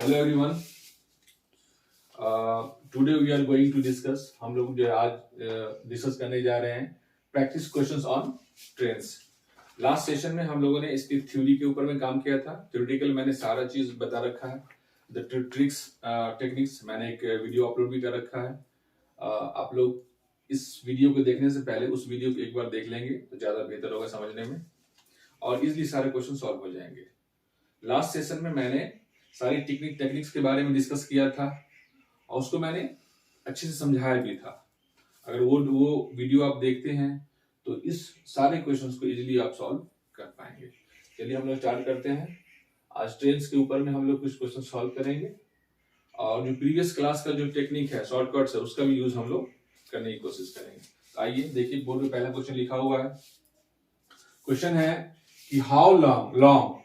Hello everyone, today we are going to discuss. हम लोग जो आज डिस्कस करने जा रहे हैं practice questions on trains. Last session में हम लोगों ने इसकी थ्योरी के ऊपर में काम किया था। थ्योरेटिकल मैंने सारा चीज बता रखा है, द ट्रिक्स टेक्निक्स मैंने एक वीडियो अपलोड भी कर रखा है। आप लोग इस वीडियो को देखने से पहले उस वीडियो को एक बार देख लेंगे तो ज्यादा बेहतर होगा समझने में, और इजिली सारे क्वेश्चन सॉल्व हो जाएंगे। लास्ट सेशन में मैंने सारी टेक्निक्स के बारे में डिस्कस किया था और उसको मैंने अच्छे से समझाया भी था। अगर वो वीडियो आप देखते हैं तो इस सारे क्वेश्चंस को इजीली आप सॉल्व कर पाएंगे। चलिए हम लोग स्टार्ट करते हैं। आज ट्रेन्स के ऊपर में हम लोग कुछ क्वेश्चन सॉल्व करेंगे और जो प्रीवियस क्लास का जो टेक्निक है, शॉर्टकट्स है, उसका भी यूज हम लोग करने की कोशिश करेंगे। तो आइए देखिए, बोर्ड में पहला क्वेश्चन लिखा हुआ है। क्वेश्चन है कि हाउ लॉन्ग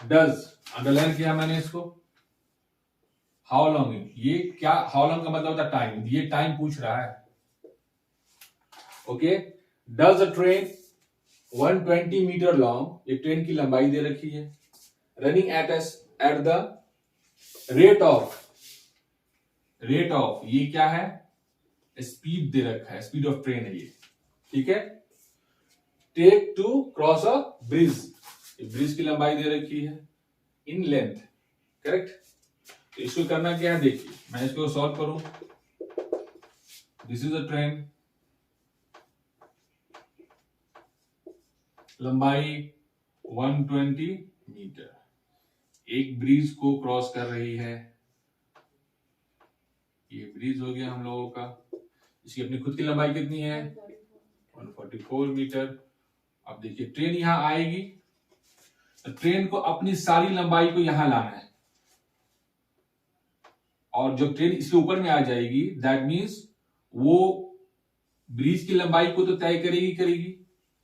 डज, अंडरलाइन किया मैंने इसको, हाउ लॉन्ग, ये क्या, हाउ लॉन्ग का मतलब होता है टाइम, ये टाइम पूछ रहा है। Okay, does a train 120 metre long, ये ट्रेन की लंबाई दे रखी है, running at the rate of, ये क्या है, स्पीड दे रखा है, स्पीड ऑफ ट्रेन है ये, ठीक है। Take to cross a bridge, bridge की लंबाई दे रखी है, इन लेंथ, करेक्ट। तो इसको करना क्या है, देखिए मैं इसको सॉल्व करूं। दिस इज अ ट्रेन, लंबाई 120 मीटर, एक ब्रिज को क्रॉस कर रही है। ये ब्रिज हो गया हम लोगों का, इसकी अपनी खुद की लंबाई कितनी है, 144 मीटर। अब देखिए ट्रेन यहां आएगी तो ट्रेन को अपनी सारी लंबाई को यहां लाना है, और जब ट्रेन इसके ऊपर में आ जाएगी दैट मींस वो ब्रिज की लंबाई को तो तय करेगी,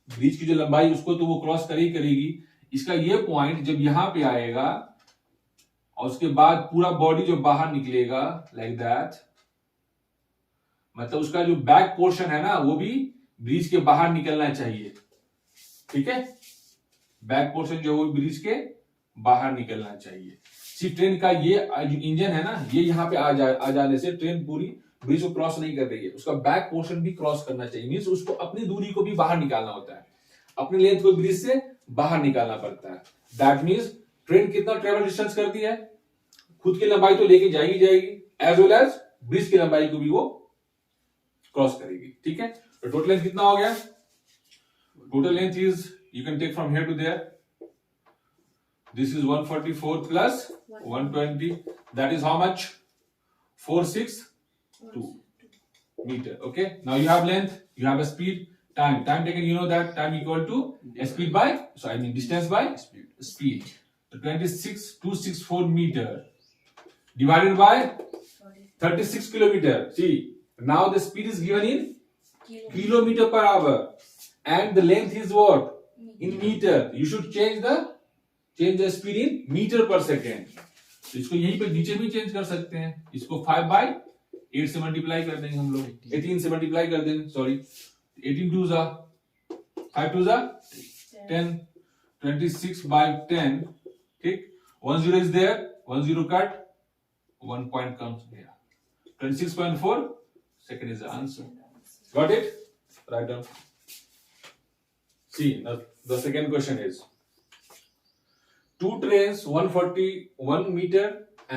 ब्रिज की जो लंबाई उसको तो वो क्रॉस करेगी। इसका ये पॉइंट जब यहां पे आएगा और उसके बाद पूरा बॉडी जो बाहर निकलेगा लाइक दैट, मतलब उसका जो बैक पोर्शन है ना वो भी ब्रिज के बाहर निकलना चाहिए, ठीक है। बैक पोर्शन जो वो ब्रिज के बाहर निकलना चाहिए। सिर्फ ट्रेन का ये जो इंजन है ना, ये यहाँ पे आ जाने से ट्रेन पूरी ब्रिज को क्रॉस नहीं कर रही है, उसका बैक पोर्शन भी क्रॉस करना चाहिए। मींस उसको अपनी दूरी को भी बाहर निकालना होता है, अपनी लेंथ को ब्रिज से बाहर निकालना पड़ता है। दैट मींस ट्रेन कितना ट्रेवल डिस्टेंस करती है, खुद की लंबाई तो लेके जाएगी एज वेल एज ब्रिज की लंबाई को भी वो क्रॉस करेगी, ठीक है। तो टोटल लेंथ कितना हो गया, total length is, you can take from here to there, this is 144 plus 120, that is how much, 462 meter. Okay, now you have length, you have a speed, time taken, you know that time equal to speed by, so I mean distance by speed. So 26264 meter divided by 36 kilometer. See, now the speed is given in kilometer per hour and the length is what, in meter. You should change the speed in meter per second. तो इसको यहीं पे नीचे भी change कर सकते हैं, इसको 5/8 से मल्टीप्लाई कर देंगे हम लोग, 18 से मल्टीप्लाई कर देंगे, सॉरी 18 2 जा 5 2 जा 10, 26/10, ठीक। 1 0 is there, 1 0 cut, 1 point comes here, 26.4 second is the answer. Got it? Write down. See, now the second question is, two trains 141 meter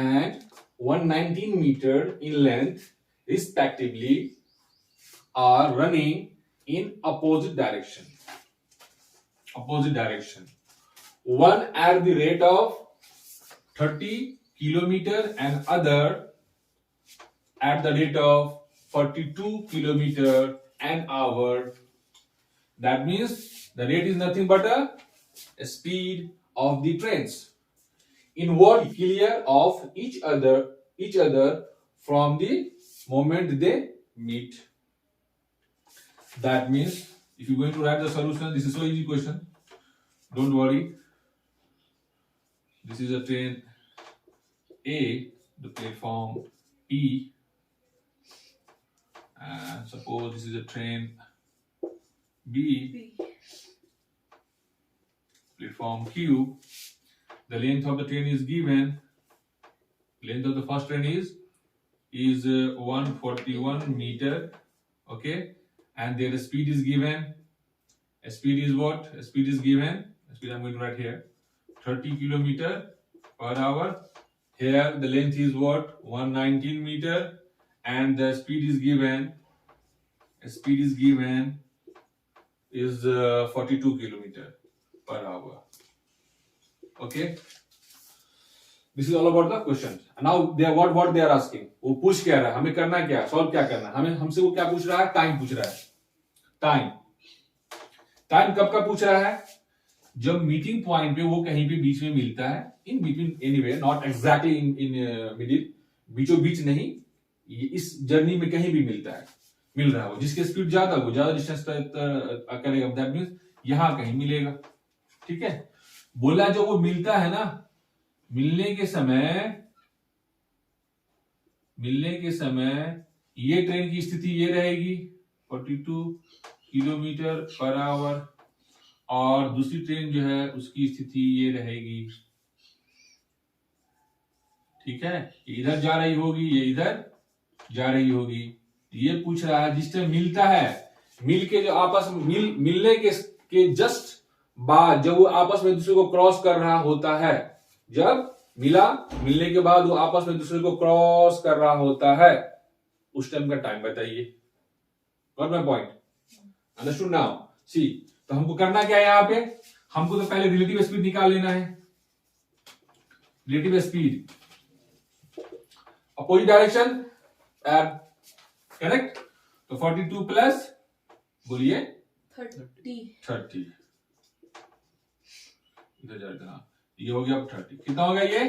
and 119 meter in length respectively are running in opposite direction. One at the rate of 30 kilometer and other at the rate of 42 kilometer an hour. That means the rate is nothing but a speed of the trains. In what clear of each other from the moment they meet. That means if you're going to write the solution, this is so easy question. Don't worry. This is a train A, the platform P, and suppose this is a train B, platform Q. The length of the train is given Length of the first train is 141 meter. Okay, and their speed is given. Speed is what? Speed is given. Speed I'm going to write here. 30 kilometer per hour. Here the length is what? 119 meter, and the speed is given. Speed is given is 42 kilometer per hour. Okay. This is all about the question. Now they are what they are asking. वो पूछ क्या रहा है, हमें करना क्या है, solve क्या करना है, हमें हमसे वो क्या पूछ रहा है, टाइम पूछ रहा है. टाइम कब का पूछ रहा है? जब मीटिंग पॉइंट पे वो कहीं पे बीच में मिलता है, in between anywhere, not exactly in middle, बीचों बीच नहीं, इस जर्नी में कहीं भी मिलता है, मिल रहा है वो, जिसकी स्पीड ज्यादा हो, ज्यादा डिस्टेंस करेगा, दैट मींस यहां कहीं मिलेगा. ठीक है. बोला जो वो मिलता है ना, मिलने के समय ये ट्रेन की स्थिति ये रहेगी 42 किलोमीटर पर आवर, और दूसरी ट्रेन जो है उसकी स्थिति ये रहेगी. ठीक है. इधर जा रही होगी, ये इधर जा रही होगी. ये पूछ रहा है जिस टाइम मिलता है, मिल के जो आपस में मिलने के जस्ट बाद, जब वो आपस में दूसरे को क्रॉस कर रहा होता है, जब मिलने के बाद वो आपस में दूसरे को क्रॉस कर रहा होता है, उस टाइम का टाइम बताइए. Got my point? Understood now? See, तो हमको करना क्या है यहां पे, हमको तो पहले रिलेटिव स्पीड निकाल लेना है. Relative speed opposite direction, correct. तो 42 प्लस बोलिए 30. इधर जाएगा, ये हो गया 30. कितना हो गया ये?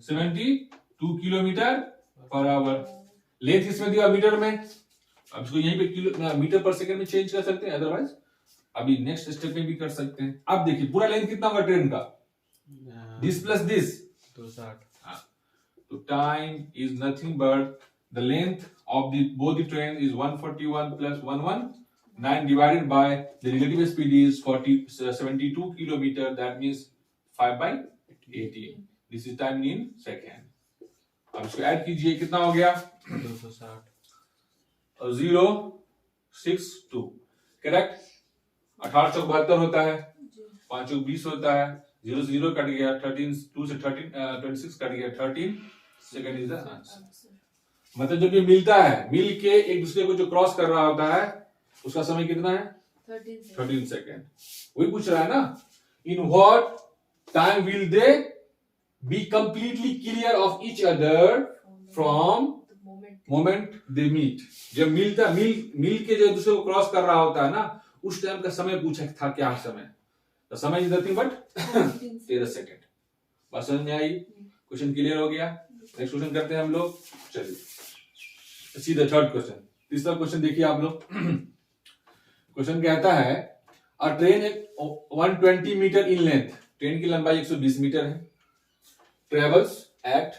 72 किलोमीटर पर आवर. लेंथ इसमें दिया मीटर में, अब इसको यहीं पे मीटर पर सेकंड में चेंज कर सकते हैं, अदरवाइज अभी नेक्स्ट स्टेप में भी कर सकते हैं. अब देखिए पूरा लेंथ कितना होगा ट्रेन का, दिस प्लस दिस 260. तो time is nothing but the length of both the train is 141 plus 119 divided by the relative speed is 72 kilometer, that means 5/18. This is time in second. अब इसको add कीजिए, कितना हो गया? 260. 062. Correct. 1872 होता है, 520 होता है, 0 कट गया, 13 2 से 26 कट गया, 13 सेकंड इज द आंसर. मतलब जब ये मिलता है, मिल के एक दूसरे को जो क्रॉस कर रहा होता है, उसका समय कितना है? 13 सेकेंड. वही पूछ रहा है ना, in what time will they be completely clear of each other from moment they meet. जब मिल के जो दूसरे को क्रॉस कर रहा होता है ना, उस टाइम का समय पूछा था, क्या समय? तो समय इज नथिंग बट 13 सेकेंड. बात समझ में आई? क्वेश्चन क्लियर हो गया? नेक्स्ट क्वेश्चन करते हैं हम लोग. चलिए सी द थर्ड क्वेश्चन. तीसरा क्वेश्चन देखिए आप लोग. क्वेश्चन कहता है a train 120 metre in length, train की लंबाई 120 मीटर है, travels at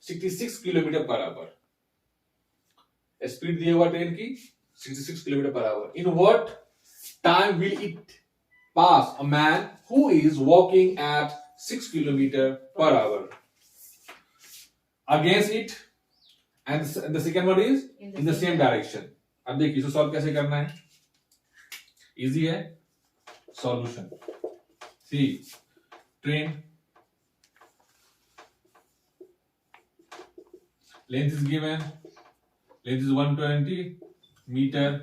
66 kilometre per hour. Speed दिया हुआ ट्रेन की 66 kilometre per hour. In what time will it pass a man who is walking at 6 kilometre per hour against it, and the second one is in the same direction. अब देखिए इसको solve कैसे करना है. Easy है. Solution, see train length is given, length is 120 meter,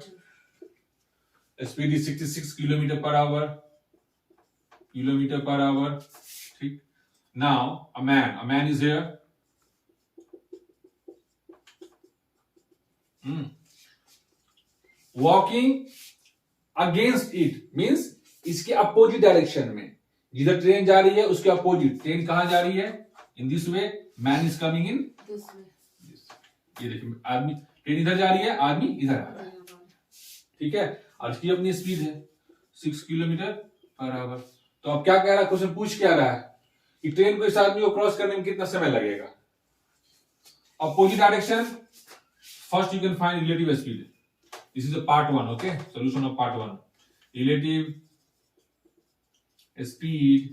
speed is 66 kilometre per hour, ठीक. Now a man is here. Walking against it means इसके opposite direction में, जिधर ट्रेन जा रही है उसके अपोजिट. ट्रेन कहां जा रही है? In this way. Man is coming in this way. ये देखिए, आदमी, ट्रेन इधर जा रही है, आदमी इधर आ रहा है. ठीक है. और इसकी अपनी स्पीड है 6 किलोमीटर पर आवर. तो अब क्या कह रहा है क्वेश्चन, पूछ क्या रहा है कि ट्रेन को इस आदमी को क्रॉस करने में कितना समय लगेगा. Opposite direction, first you can find relative speed. This is a part 1, okay? Solution of part 1. Relative speed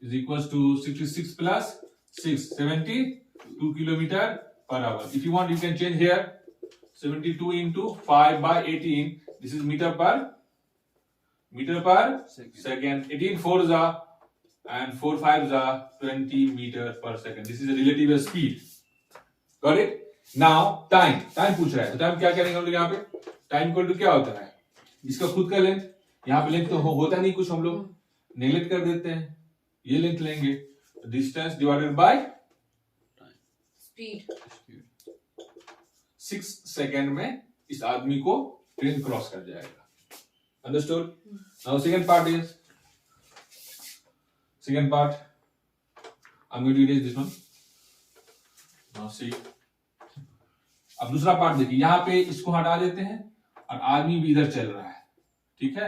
is equals to 66 plus 6, 70. 2 kilometer per hour. If you want, you can change here. 72 into 5 by 18. This is meter per second. 18 fours are and 4 fives are 20 meter per second. This is a relative speed. Got it? Now time पूछ रहा है, तो time क्या करेंगे हम लोग यहाँ पे? टाइम इक्वल टू क्या होता है? इसका खुद का लेंथ, यहाँ पे लेंथ तो होता नहीं कुछ, हम लोग नेगलेक्ट कर देते हैं, ये लेंथ लेंगे, distance divided by speed. 6 second में इस आदमी को ट्रेन क्रॉस कर जाएगा। Understood? Now second part is I am going to erase this one. Now see, अब दूसरा पार्ट देखिए, यहाँ पे इसको हटा देते हैं और आदमी भी इधर चल रहा है, ठीक है,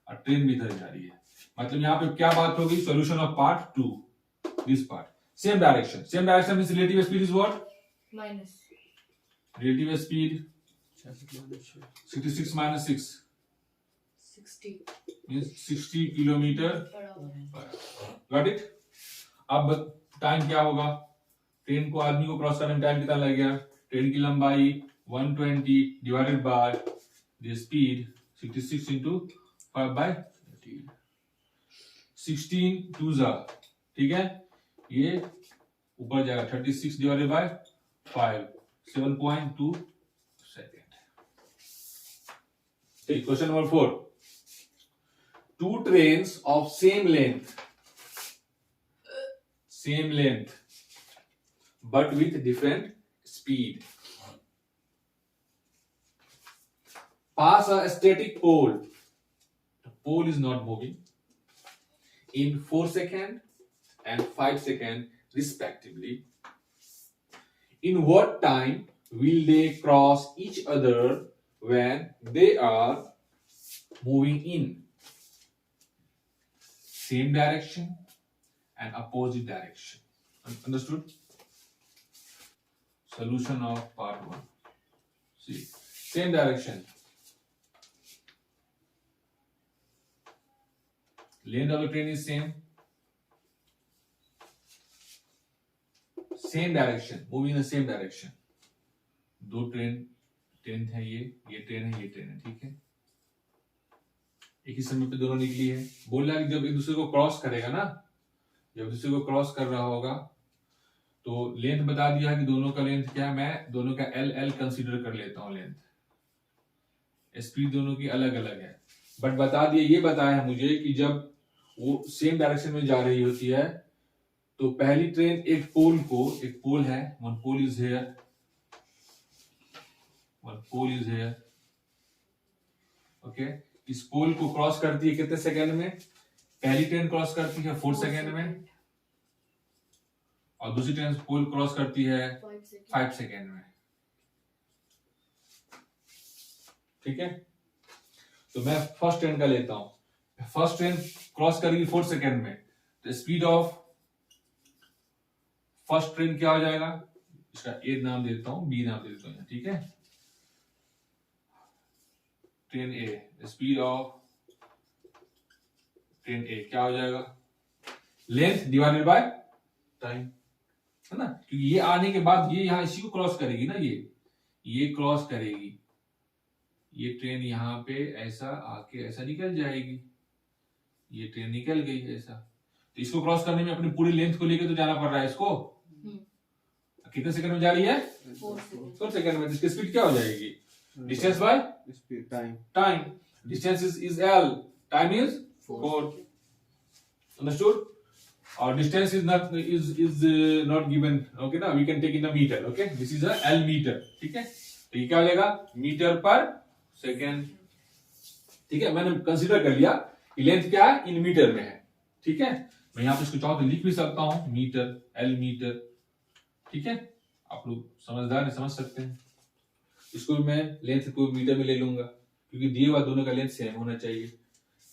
और ट्रेन भी इधर जा रही है। मतलब यहाँ पे क्या बात होगी? Solution of part 2, this part. Same direction means relative speed is what? Minus relative speed 66 minus 6 60 means 60 kilometre. Got it? अब टाइम क्या होगा? ट्रेन को, आदमी को क्रॉस करने में टाइम कितना लगेगा? ट्रेन की लंबाई 120 divided by the speed 66 into 5 by 16 2 जा, ठीक है, ये ऊपर जाएगा 36 डिवाइडेड बाय 5 7.2 सेकेंड। ठीक, question number 4। 2 trains of same length but with different speed pass a static pole. The pole is not moving in 4 seconds and 5 seconds respectively. In what time will they cross each other when they are moving in same direction and opposite direction? Understood? Solution of part 1. See, same direction. Length of the train is same. Same direction, moving in the same direction. दो train है, ये train है, ये train है, ठीक है, एक ही समय पे दोनों निकली है। बोल रहा है कि जब एक दूसरे को क्रॉस करेगा ना, जब दूसरे को क्रॉस कर रहा होगा तो लेंथ बता दिया कि दोनों का लेंथ क्या है, मैं दोनों का एल कंसीडर कर लेता हूं लेंथ। स्पीड दोनों की अलग अलग है, बट बता दिया, ये बताया है मुझे कि जब वो सेम डायरेक्शन में जा रही होती है तो पहली ट्रेन एक पोल है, one pole is here, okay, इस पोल को क्रॉस करती है कितने सेकंड में? पहली ट्रेन क्रॉस करती है 4 सेकंड में और दूसरी ट्रेन पोल क्रॉस करती है 5 सेकंड में, ठीक है। तो मैं फर्स्ट ट्रेन का लेता हूं। फर्स्ट ट्रेन क्रॉस करेगी 4 सेकंड में, तो स्पीड ऑफ फर्स्ट ट्रेन क्या हो जाएगा? इसका ए नाम देता हूं, बी नाम देता हूं, ठीक है। Train A, speed of train A क्या हो जाएगा? लेंथ डिवाइडेड बाय टाइम, है ना, क्योंकि ये आने के बाद ये यहां इसी को क्रॉस करेगी ना, ये क्रॉस करेगी, ये ट्रेन यहाँ पे ऐसा आके ऐसा निकल जाएगी, ये ट्रेन निकल गई ऐसा, तो इसको क्रॉस करने में अपनी पूरी लेंथ को लेके तो जाना पड़ रहा है इसको। कितने सेकंड में जा रही है? 4 सेकंड में। इसकी स्पीड क्या हो जाएगी? Distance by speed, time. Distance is L, time is 4। Understood? और distance is not given, okay ना, we can take in a meter, okay, this is a L meter, ठीक है। तो ये क्या हो जाएगा? मीटर पर सेकेंड, ठीक है। मैंने कंसीडर कर लिया कि लेंथ क्या है, इन मीटर में है, ठीक है। मैं यहाँ पे इसको चाहूँ तो लिख भी सकता हूँ, मीटर, एल मीटर, ठीक है। आप लोग समझदार है, समझ सकते हैं। इसको भी मैं लेंथ को मीटर में ले लूंगा क्योंकि दिए हुआ दोनों का लेंथ सेम होना चाहिए,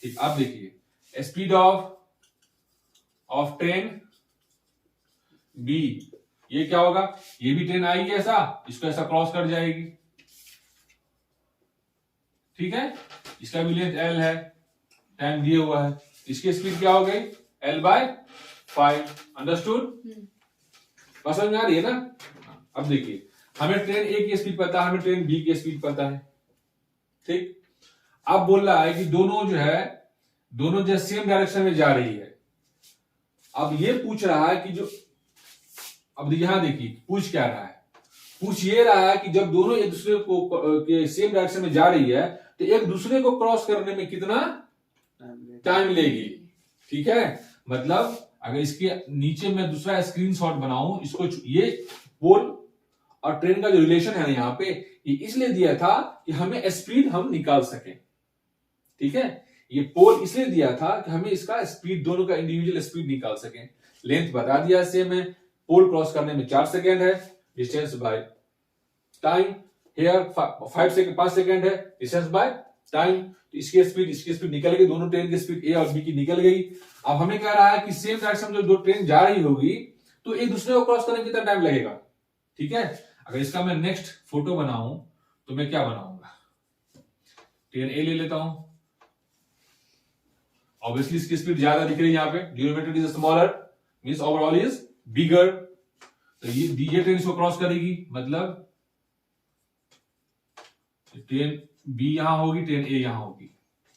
ठीक। अब देखिए, स्पीड ऑफ ट्रेन बी, ये क्या होगा? ये भी ट्रेन आएगी ऐसा, इसको ऐसा क्रॉस कर जाएगी, ठीक है। इसका भी लेंथ एल है, टाइम दिया हुआ है, इसकी स्पीड क्या हो गई? L/5। अंडरस्टूड? समझ में आ रही है ना? अब देखिए, हमें ट्रेन ए की स्पीड पता है, हमें ट्रेन बी की स्पीड पता है, ठीक। अब बोल रहा है कि दोनों जो है सेम डायरेक्शन में जा रही है। अब ये पूछ रहा है कि अब यहां देखिए पूछ क्या रहा है, पूछ ये रहा है कि जब दोनों एक दूसरे को के सेम डायरेक्शन में जा रही है तो एक दूसरे को क्रॉस करने में कितना टाइम लेगी, ठीक है। मतलब अगर इसके नीचे मैं दूसरा स्क्रीनशॉट बनाऊं, इसको ये पोल और ट्रेन का जो रिलेशन है ना यहाँ पे, ये इसलिए दिया था कि हमें स्पीड हम निकाल सकें, ठीक है। ये पोल इसलिए दिया था कि हमें इसका स्पीड, दोनों का इंडिविजुअल स्पीड निकाल सकें। लेंथ बता दिया सेम है, पोल क्रॉस करने में 4 सेकेंड है, distance by time here 5 second है, डिस्टेंस बाय टाइम। तो इसकी स्पीड निकल गई, दोनों ट्रेन की स्पीड ए और बी की निकल गई। अब हमें कह रहा है कि सेम डायरेक्शन में जो दो ट्रेन जा रही होगी तो एक दूसरे को क्रॉस करने में कितना टाइम लगेगा, ठीक है। अगर इसका मैं नेक्स्ट फोटो बनाऊं तो मैं क्या बनाऊंगा, ट्रेन ए ले लेता हूं, ऑब्वियसली इसकी स्पीड ज्यादा दिख रही है यहाँ पे, denominator is smaller means overall is bigger. तो ये ट्रेन इसको क्रॉस करेगी, मतलब ट्रेन बी यहां होगी, ट्रेन ए यहां होगी,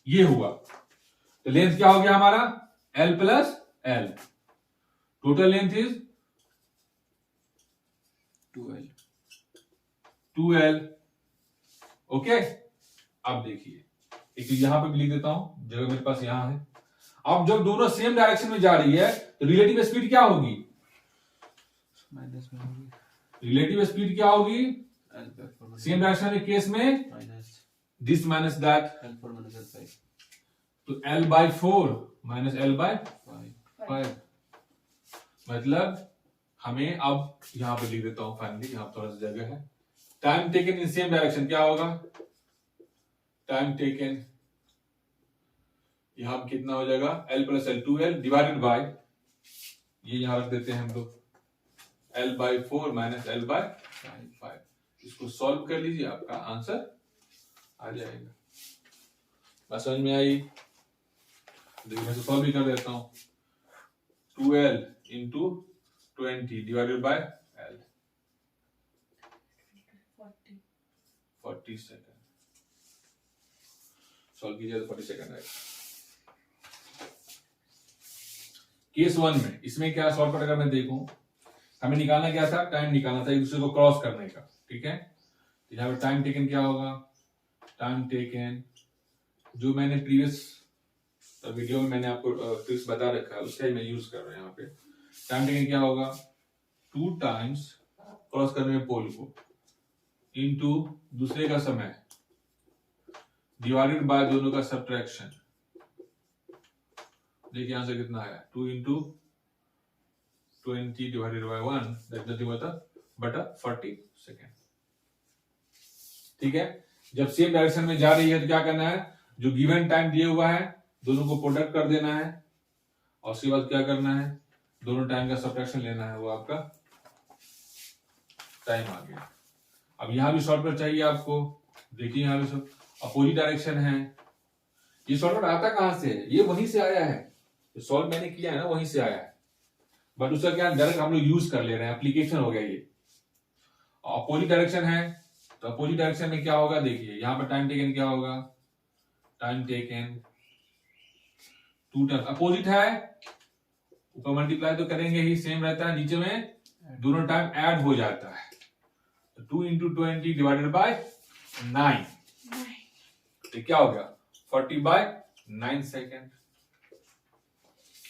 ये हुआ। तो लेंथ क्या हो गया हमारा, L plus L, total length is 2L, okay. अब देखिए, एक यहां पे भी लिख देता हूं, जगह मेरे पास यहां है। अब जब दोनों सेम डायरेक्शन में जा रही है तो रिलेटिव स्पीड क्या होगी, माइनस में होगी, रिलेटिव स्पीड क्या होगी सेम डायरेक्शन के केस में, minus this minus that, L4 minus L5, तो L/4 माइनस L/5। 5 मतलब हमें अब यहां पे लिख देता हूं फाइनली, यहां थोड़ा सा जगह है। Time taken in same direction क्या होगा, टाइम टेकन यहां कितना हो जाएगा, L plus L 2L divided by, ये यहां रख देते हैं हम लोग, L/4 माइनस L/5। इसको सॉल्व कर लीजिए, आपका आंसर आ जाएगा। बस समझ में आई, देखिए मैं सॉल्व भी कर देता हूं, 2L into 20 divided bye L, 40 second, solve कीजिए तो 40 सेकेंड आएगा। केस 1 में, इसमें क्या शॉर्टकट अगर मैं देखूं, हमें निकालना क्या था, टाइम निकालना था एक दूसरे को क्रॉस करने का, ठीक है। तो यहाँ पे टाइम टेकन क्या होगा, टाइम टेकन जो मैंने प्रीवियस वीडियो में मैंने आपको ट्रिक्स बता रखा है, उसका ही मैं यूज कर रहा हूं यहाँ पे। टाइम टेकन क्या होगा, 2 टाइम्स क्रॉस करने में पोल को इनटू दूसरे का समय डिवाइडेड बाय दोनों का सब्ट्रैक्शन। देखिए आंसर कितना आया, 2 into 20 divided by 1, that nothing but 40 second, ठीक है। जब सेम डायरेक्शन में जा रही है तो क्या करना है, जो गिवन टाइम दिया हुआ है दोनों को प्रोडक्ट कर देना है, और उसके बाद क्या करना है, दोनों टाइम का सब्ट्रैक्शन लेना है, वो आपका टाइम आ गया। अब यहां भी शॉर्टकट चाहिए आपको, देखिए यहां भी सब अपोजिट डायरेक्शन है। ये शॉर्टकट आता कहां से है, ये वहीं से आया है, जो सॉल्व मैंने किया है ना वहीं से आया है, बट उसका क्या डायरेक्ट हम लोग यूज कर ले रहे हैं, एप्लीकेशन हो गया ये। अपोजिट डायरेक्शन है तो अपोजिट डायरेक्शन में क्या होगा, देखिए यहाँ पर टाइम टेकन क्या होगा, टाइम टेकन 2 टाइम अपोजिट है, ऊपर मल्टीप्लाई तो करेंगे ही, सेम रहता है, नीचे में दोनों टाइम ऐड हो जाता है, तो 2 इंटू 20 डिवाइडेड बाय 9, तो क्या हो गया 40/9 सेकेंड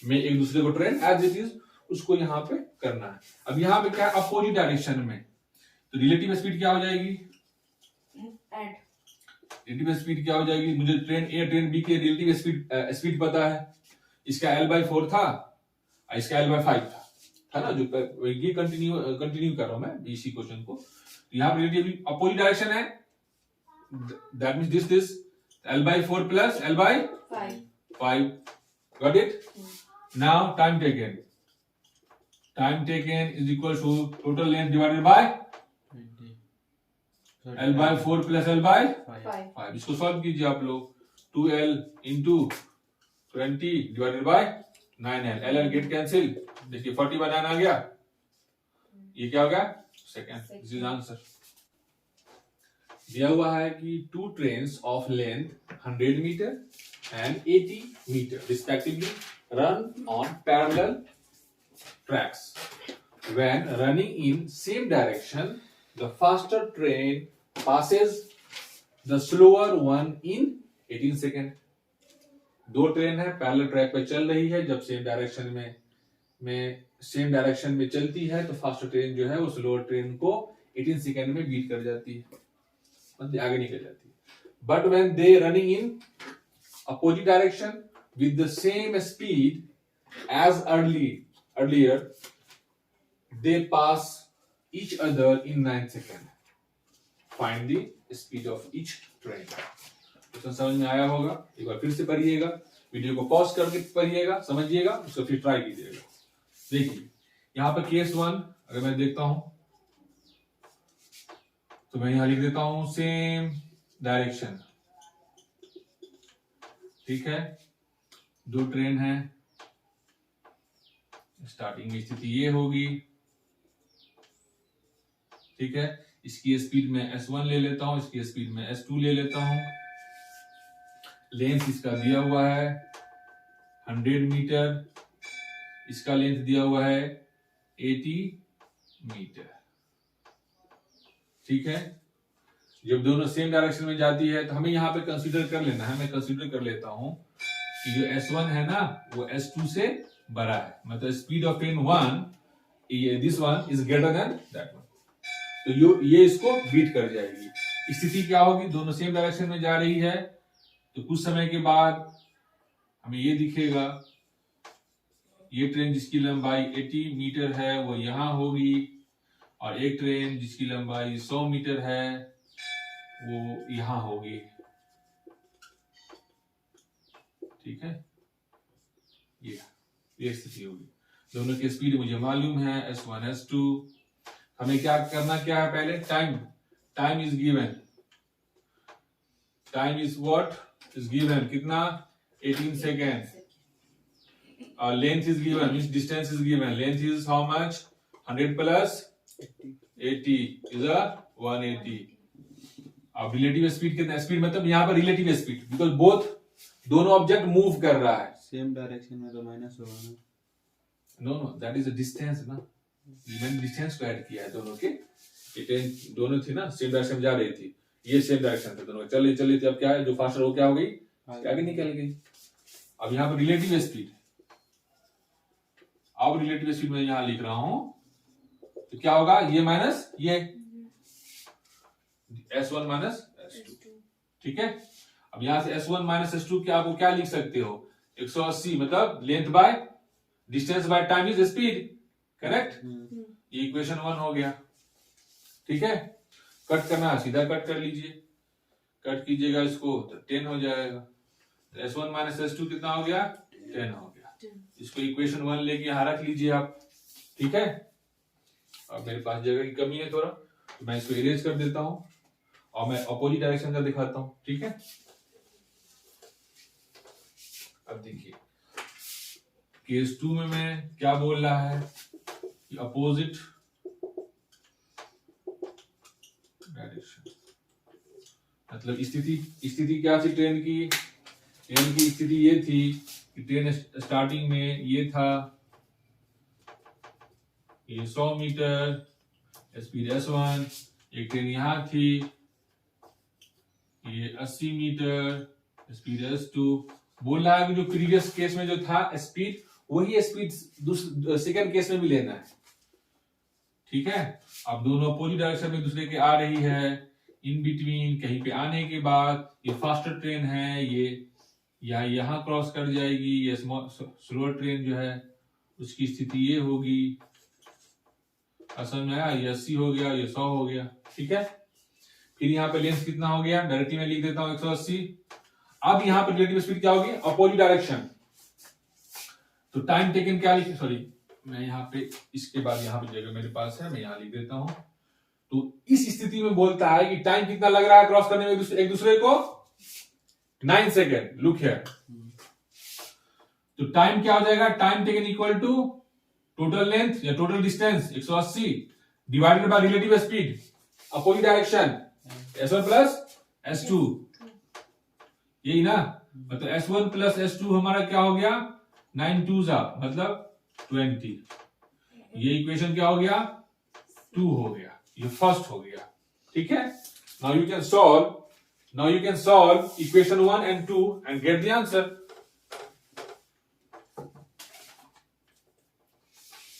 में एक दूसरे को ट्रेन एज इट इज उसको यहाँ पे करना है। अब यहाँ पे क्या अपोजिट डायरेक्शन में, तो रिलेटिव स्पीड क्या हो जाएगी, रिलेटिव स्पीड क्या हो जाएगी, मुझे ट्रेन ए ट्रेन बी के रिलेटिव स्पीड पता है, इसका L/4 था, इसका L/5 था ना, जो ये कंटिन्यू कर रहा हूं मैं इसी क्वेश्चन को। तो यहाँ पे रिलेटिव अपोजिट डायरेक्शन है, that means this L/4 plus L/5, got it. Now time taken is equal to total length divided by 20, L/4 plus L/5, 5 इसको सॉल्व कीजिए आप लोग, 2L into 20 divided by 9L, L get cancel, देखिए 40/9 आ गया, ये क्या हो गया second, Second. This is answer. दिया हुआ है कि two trains of length 100 metre and 80 metre respectively run on parallel tracks. When running in same direction, the faster train passes the slower one in 18 second. दो train है parallel track पे चल रही है, जब सेम डायरेक्शन में चलती है तो फास्टर ट्रेन जो है वो स्लोअर ट्रेन को 18 सेकेंड में बीट कर जाती है, मतलब आगे निकल जाती है। But when they running in opposite direction with the same speed as earlier they pass each other in 9 seconds. Find the speed of each train. तो समझ में आया होगा? एक बार फिर से पढ़िएगा, वीडियो को पॉज करके पढ़िएगा, समझिएगा, उसको फिर ट्राई कीजिएगा। देखिए यहाँ पे केस 1 अगर मैं देखता हूं तो मैं यहां लिख देता हूं सेम डायरेक्शन, ठीक है। दो ट्रेन है, स्टार्टिंग में स्थिति ये होगी, ठीक है। इसकी स्पीड में S1 ले लेता हूं, इसकी स्पीड में S2 ले लेता हूं। लेंथ इसका दिया हुआ है 100 मीटर, इसका लेंथ दिया हुआ है 80 मीटर, ठीक है। जब दोनों सेम डायरेक्शन में जाती है तो हमें यहाँ पे कंसीडर कर लेना है, मैं कंसीडर कर लेता हूं कि जो S1 है ना वो S2 से बड़ा है, मतलब speed of train 1 this one is greater than that one, तो ये इसको बीट कर जाएगी। स्थिति क्या होगी, दोनों सेम डायरेक्शन में जा रही है तो कुछ समय के बाद हमें ये दिखेगा, ये ट्रेन जिसकी लंबाई 80 मीटर है वो यहां होगी, और एक ट्रेन जिसकी लंबाई 100 मीटर है वो यहां होगी, ठीक है। ये स्थिति होगी। दोनों की स्पीड मुझे मालूम है S1 S2। हमें क्या करना क्या है, पहले time is given, time is what is given, कितना 18 सेकेंड, और length is given, means distance is given, length is how much 100 plus 80 is 180। अब रिलेटिव स्पीड कितना, स्पीड मतलब यहाँ पर रिलेटिव स्पीड, बिकॉज बोथ दोनों ऑब्जेक्ट मूव कर रहा है, सेम डायरेक्शन में तो माइनस होगा ना। Know that is a distance ना, मैंने डिस्टेंस को ऐड किया है दोनों के। ये ट्रेन दोनों थी ना सेम डायरेक्शन में जा रही थी, ये सेम डायरेक्शन थे दोनों, चल रही थी। अब क्या है, जो फास्टर हो क्या हो गई, आगे निकल गई। अब यहाँ पर रिलेटिव स्पीड, अब रिलेटिव स्पीड में यहाँ लिख रहा हूं तो क्या होगा, ये माइनस ये S1 माइनस S2, ठीक है। अब यहां से S1 माइनस S2 क्या आपको क्या लिख सकते हो, 180, मतलब length by distance by time is speed, correct. ये इक्वेशन 1 हो गया, ठीक है। कट करना है, सीधा कट कर लीजिए, कट कीजिएगा इसको तो 10 हो जाएगा। S1 माइनस S2 कितना हो गया, 10 हो गया। इसको इक्वेशन 1 लेके यहां रख लीजिए आप, ठीक है। अब मेरे पास जगह की कमी है थोड़ा, तो मैं इसको इरेज कर देता हूं और मैं अपोजिट डायरेक्शन का दिखाता हूं, ठीक है। अब देखिए केस 2 में मैं क्या बोल रहा है कि अपोजिट डायरेक्शन, मतलब स्थिति क्या थी ट्रेन की स्थिति ये थी कि ट्रेन स्टार्टिंग में ये था, ये 100 मीटर, स्पीड S1, एक ट्रेन यहां थी, ये 80 मीटर, स्पीड S2। बोल रहा है कि जो प्रीवियस केस में जो था स्पीड, वही स्पीड सेकंड केस में भी लेना है, ठीक है। अब दोनों अपोजिट डायरेक्शन में दूसरे के आ रही है, इन बिटवीन कहीं पे आने के बाद ये फास्टर ट्रेन है, ये यहां क्रॉस कर जाएगी, ये स्लोअर ट्रेन जो है उसकी स्थिति ये होगी, समझ में आया, ये 80 हो गया, ये 100 हो गया, ठीक है। फिर यहाँ पे लेंथ कितना हो गया, डायरेक्टली में लिख देता हूं 180। अब यहाँ पर रिलेटिव स्पीड क्या होगी, अपोजिट डायरेक्शन, तो टाइम टेकन क्या लिखे, सॉरी मैं यहाँ पे इसके बाद यहाँ पे जगह मेरे पास है, मैं यहाँ लिख देता हूं। तो इस स्थिति में बोलता है कि टाइम कितना लग रहा है क्रॉस करने में एक दूसरे को, 9 सेकेंड। लुक हियर, तो टाइम क्या हो जाएगा, time taken equal to total length या total distance 180 divided by relative speed, opposite direction, S1 plus S2, यही ना। मतलब S1 प्लस S2 हमारा क्या हो गया, 9 2 मतलब 20। ये इक्वेशन क्या हो गया, 2 हो गया, ये फर्स्ट हो गया। ठीक है, now you can solve equation 1 and 2 and get the answer.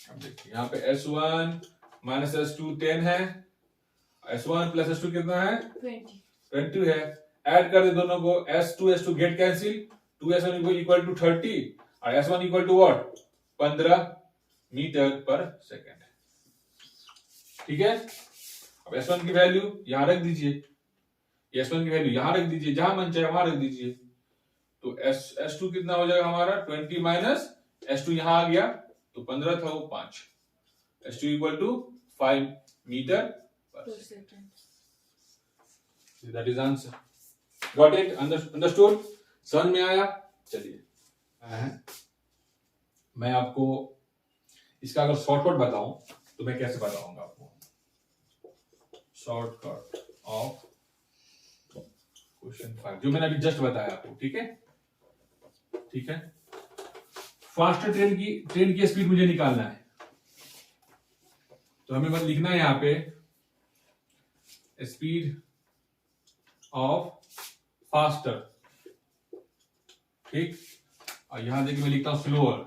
अब देखिए यहाँ पे S1 माइनस S2 10 है, S1 प्लस S2 कितना है, 20 है। ऐड कर दे दोनों को, S2 get cancel, 2S1 equal to 30 और S1 equal to what, 15 metre per second. ठीक है, अब S1 की वैल्यू यहां रख दीजिए, S1 की वैल्यू यहां रख दीजिए, जहां मन चाहे वहां रख दीजिए। तो S2 कितना हो जाएगा हमारा, 20 माइनस S2 यहां आ गया तो 15 था वो 5, S2 equal to 5 metre per second. That is answer. Got it, understood, समझ में आया। चलिए मैं आपको इसका अगर शॉर्टकट बताऊं तो मैं कैसे बताऊंगा आपको, शॉर्टकट ऑफ क्वेश्चन 5 जो मैंने अभी जस्ट बताया आपको। ठीक है, ठीक है। फास्टर ट्रेन की स्पीड मुझे निकालना है, तो हमें बस लिखना है यहां पे स्पीड ऑफ फास्टर। ठीक, और यहां देखिए मैं लिखता हूं स्लोअर,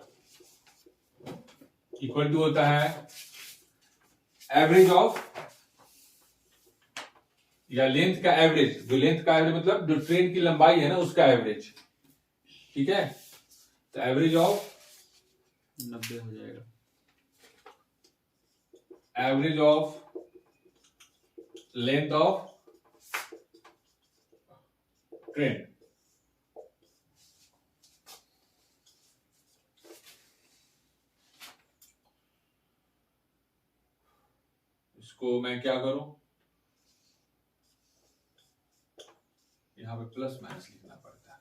इक्वल टू होता है एवरेज ऑफ, या लेंथ का एवरेज, जो लेंथ का एवरेज मतलब जो ट्रेन की लंबाई है ना उसका एवरेज। ठीक है, तो एवरेज ऑफ 90 हो जाएगा, average of length of train. इसको मैं क्या करूं, यहां पे प्लस माइनस लिखना पड़ता है,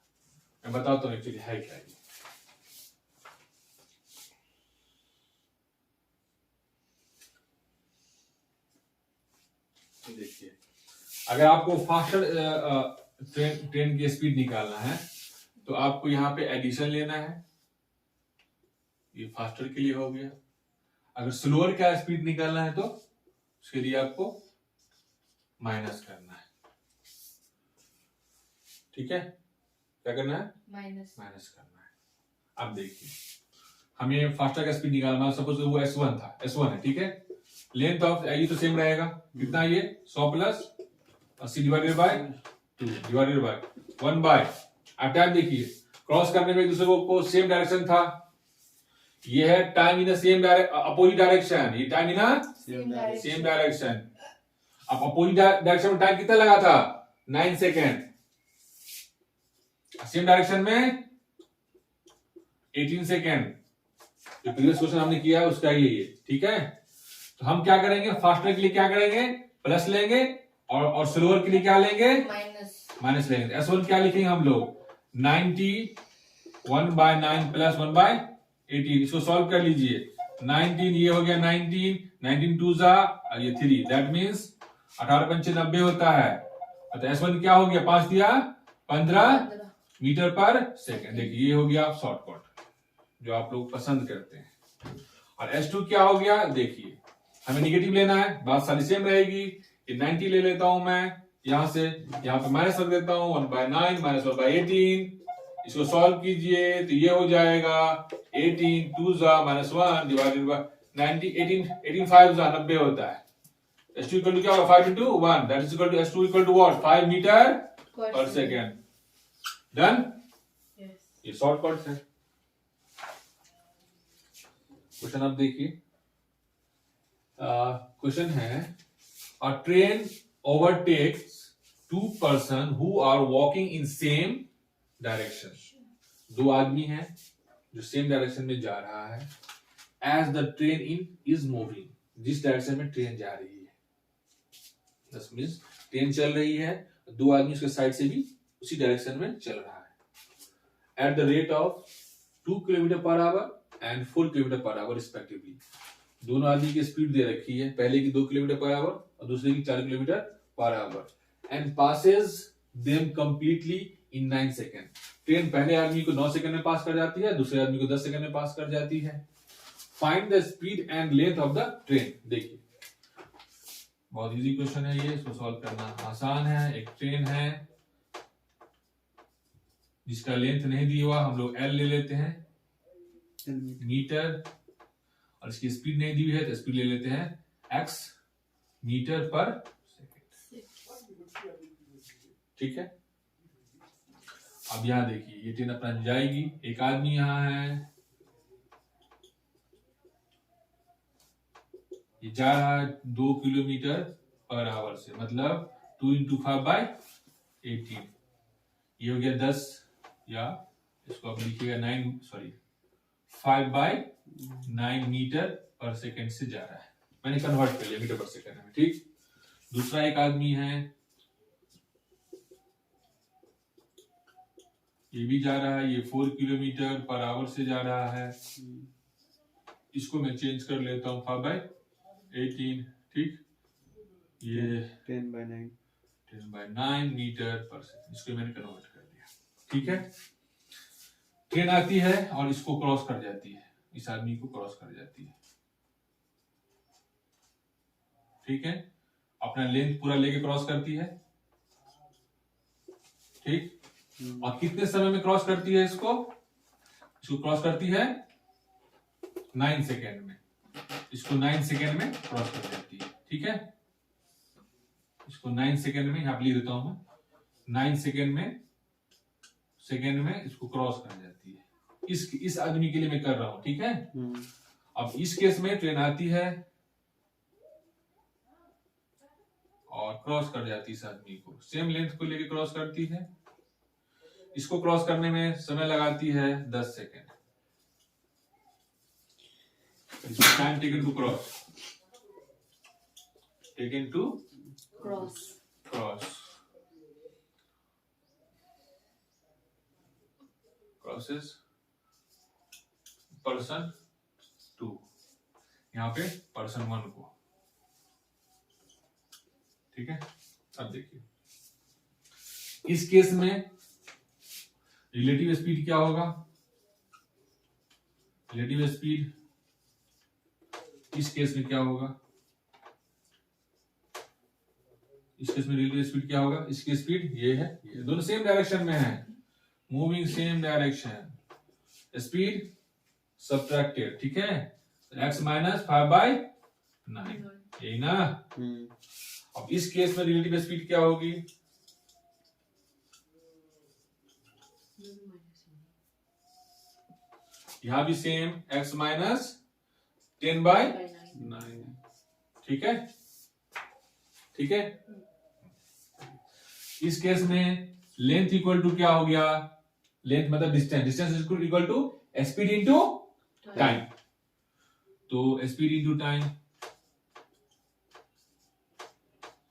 मैं बताता हूं एक्चुअली है क्या ये। देखिए अगर आपको फास्टर ट्रेन की स्पीड निकालना है तो आपको यहाँ पे एडिशन लेना है, ये फास्टर के लिए हो गया। अगर स्लोअर का स्पीड निकालना है तो उसके लिए आपको माइनस करना है। ठीक है, क्या करना है, माइनस करना है। अब देखिए हमें फास्टर का स्पीड निकालना, सपोज वो S1 था, S1 है। ठीक है, लेंथ ऑफ ये तो सेम रहेगा, कितना ये 100 plus 80 divided by 2 divided by 1 by. अब टाइम देखिए, क्रॉस करने में एक दूसरे को सेम डायरेक्शन था, ये है time in same opposite direction, ये टाइम इन सेम डायरेक्शन। अब अपोजिट डायरेक्शन में टाइम कितना लगा था, 9 सेकेंड, सेम डायरेक्शन में 18 सेकेंड। जो प्रीवियस क्वेश्चन हमने किया है उसका ये। ठीक है, तो हम क्या करेंगे, फास्टर के लिए क्या करेंगे, प्लस लेंगे, और स्लोअर के लिए क्या लेंगे, माइनस लेंगे। S1 क्या लिखेंगे हम लोग, 90 1 बाय 9 प्लस 1 बाय 18। इसको सॉल्व कर लीजिए, 19 ये हो गया 19 2 और ये 3, दैट मीन्स 18 पंचे 90 होता है। तो S1 क्या हो गया, 5 दिया 15 मीटर पर सेकेंड। देखिए ये हो गया शॉर्टकट जो आप लोग पसंद करते हैं। और S2 क्या हो गया, देखिए हमें निगेटिव लेना है, बात सारी सेम रहेगी। ये 90 ले लेता हूं मैं, यहां से यहां पे माइनस रख देता हूं, 1 बाय 9 माइनस 1 बाय 18। इसको सॉल्व कीजिए तो ये हो जाएगा 18 2 माइनस 1 डिवाइडेड बाय 90, 18 5 90 होता है। S2 इक्वल टू क्या होगा, 5 into 1, that is equal to S2 equal to what, 5 metre per second. Done, ये शॉर्टकट है। क्वेश्चन अब देखिए, क्वेश्चन है a train overtakes 2 person who are walking in same direction. 2 आदमी हैं जो सेम डायरेक्शन में जा रहा है, as the train is moving, जिस डायरेक्शन में ट्रेन जा रही है। दस मीन्स ट्रेन चल रही है, 2 आदमी उसके साइड से भी उसी डायरेक्शन में चल रहा है, eight the rate of 2 kilometre per hour and 4 kilometre per our respectively. दोनों आदमी की स्पीड दे रखी है, पहले की 2 किलोमीटर पर आवर और दूसरे की 4 kilometre per hour, and passes them completely in 9 second. Train पहले आदमी को 9 सेकंड में पास कर जाती है, दूसरे आदमी को 10 सेकंड में पास कर जाती है। Find the speed and length of the train. देखिए बहुत इजी क्वेश्चन है ये, इसको सॉल्व करना आसान है। एक ट्रेन है जिसका लेंथ नहीं दिया हुआ, हम लोग एल ले लेते हैं मीटर, और इसकी स्पीड नहीं दी हुई है तो स्पीड ले लेते हैं एक्स मीटर पर सेकेंड। ठीक है, अब यहां देखिए ये ट्रेन अपना जाएगी, एक आदमी यहां है, ये जा रहा है 2 किलोमीटर पर आवर से, मतलब 2 × 5/18, ये हो गया 10, या इसको आप लिखिएगा 5/9 मीटर पर सेकेंड से जा रहा है। मैंने कन्वर्ट कर लिया मीटर पर सेकेंड में। ठीक, दूसरा एक आदमी है, ये भी जा रहा है, ये 4 किलोमीटर पर आवर से जा रहा है, इसको मैं चेंज कर लेता हूँ 5/18। ठीक, ये 10/9 मीटर पर सेकेंड, इसको मैंने कन्वर्ट कर दिया। ठीक है, ट्रेन आती है और इसको क्रॉस कर जाती है, इस आदमी को क्रॉस कर जाती है। ठीक है, अपना लेंथ पूरा लेके क्रॉस करती है। ठीक, और कितने समय में क्रॉस करती है इसको क्रॉस करती है 9 सेकेंड में, इसको 9 सेकेंड में क्रॉस कर जाती है। ठीक है, इसको 9 सेकेंड में, यहां पे लिख देता हूं मैं, 9 सेकेंड में इसको क्रॉस कर जाती है। इस आदमी के लिए मैं कर रहा हूं। ठीक है, अब इस केस में ट्रेन आती है और क्रॉस कर जाती है इस आदमी को, सेम लेंथ को लेके क्रॉस करती है, इसको क्रॉस करने में समय लगाती है 10 second. Time taken to cross, taken to cross crosses person 2, यहाँ पे पर्सन 1 को। ठीक है, अब देखिए इस केस में रिलेटिव स्पीड क्या होगा, रिलेटिव स्पीड इस केस में क्या होगा, इसके इसमें रिलेटिव स्पीड क्या होगा, इसकी स्पीड ये है, ये दोनों सेम डायरेक्शन में है, moving same direction, speed subtracted. ठीक है, x - 5/9, यही ना। अब इस केस में रिलेटिव स्पीड क्या होगी, यहां भी सेम x - 10/9। ठीक है, ठीक है, इस केस में लेंथ इक्वल टू क्या हो गया, लेंथ मतलब distance, distance equal to speed into time, तो स्पीड इंटू टाइम,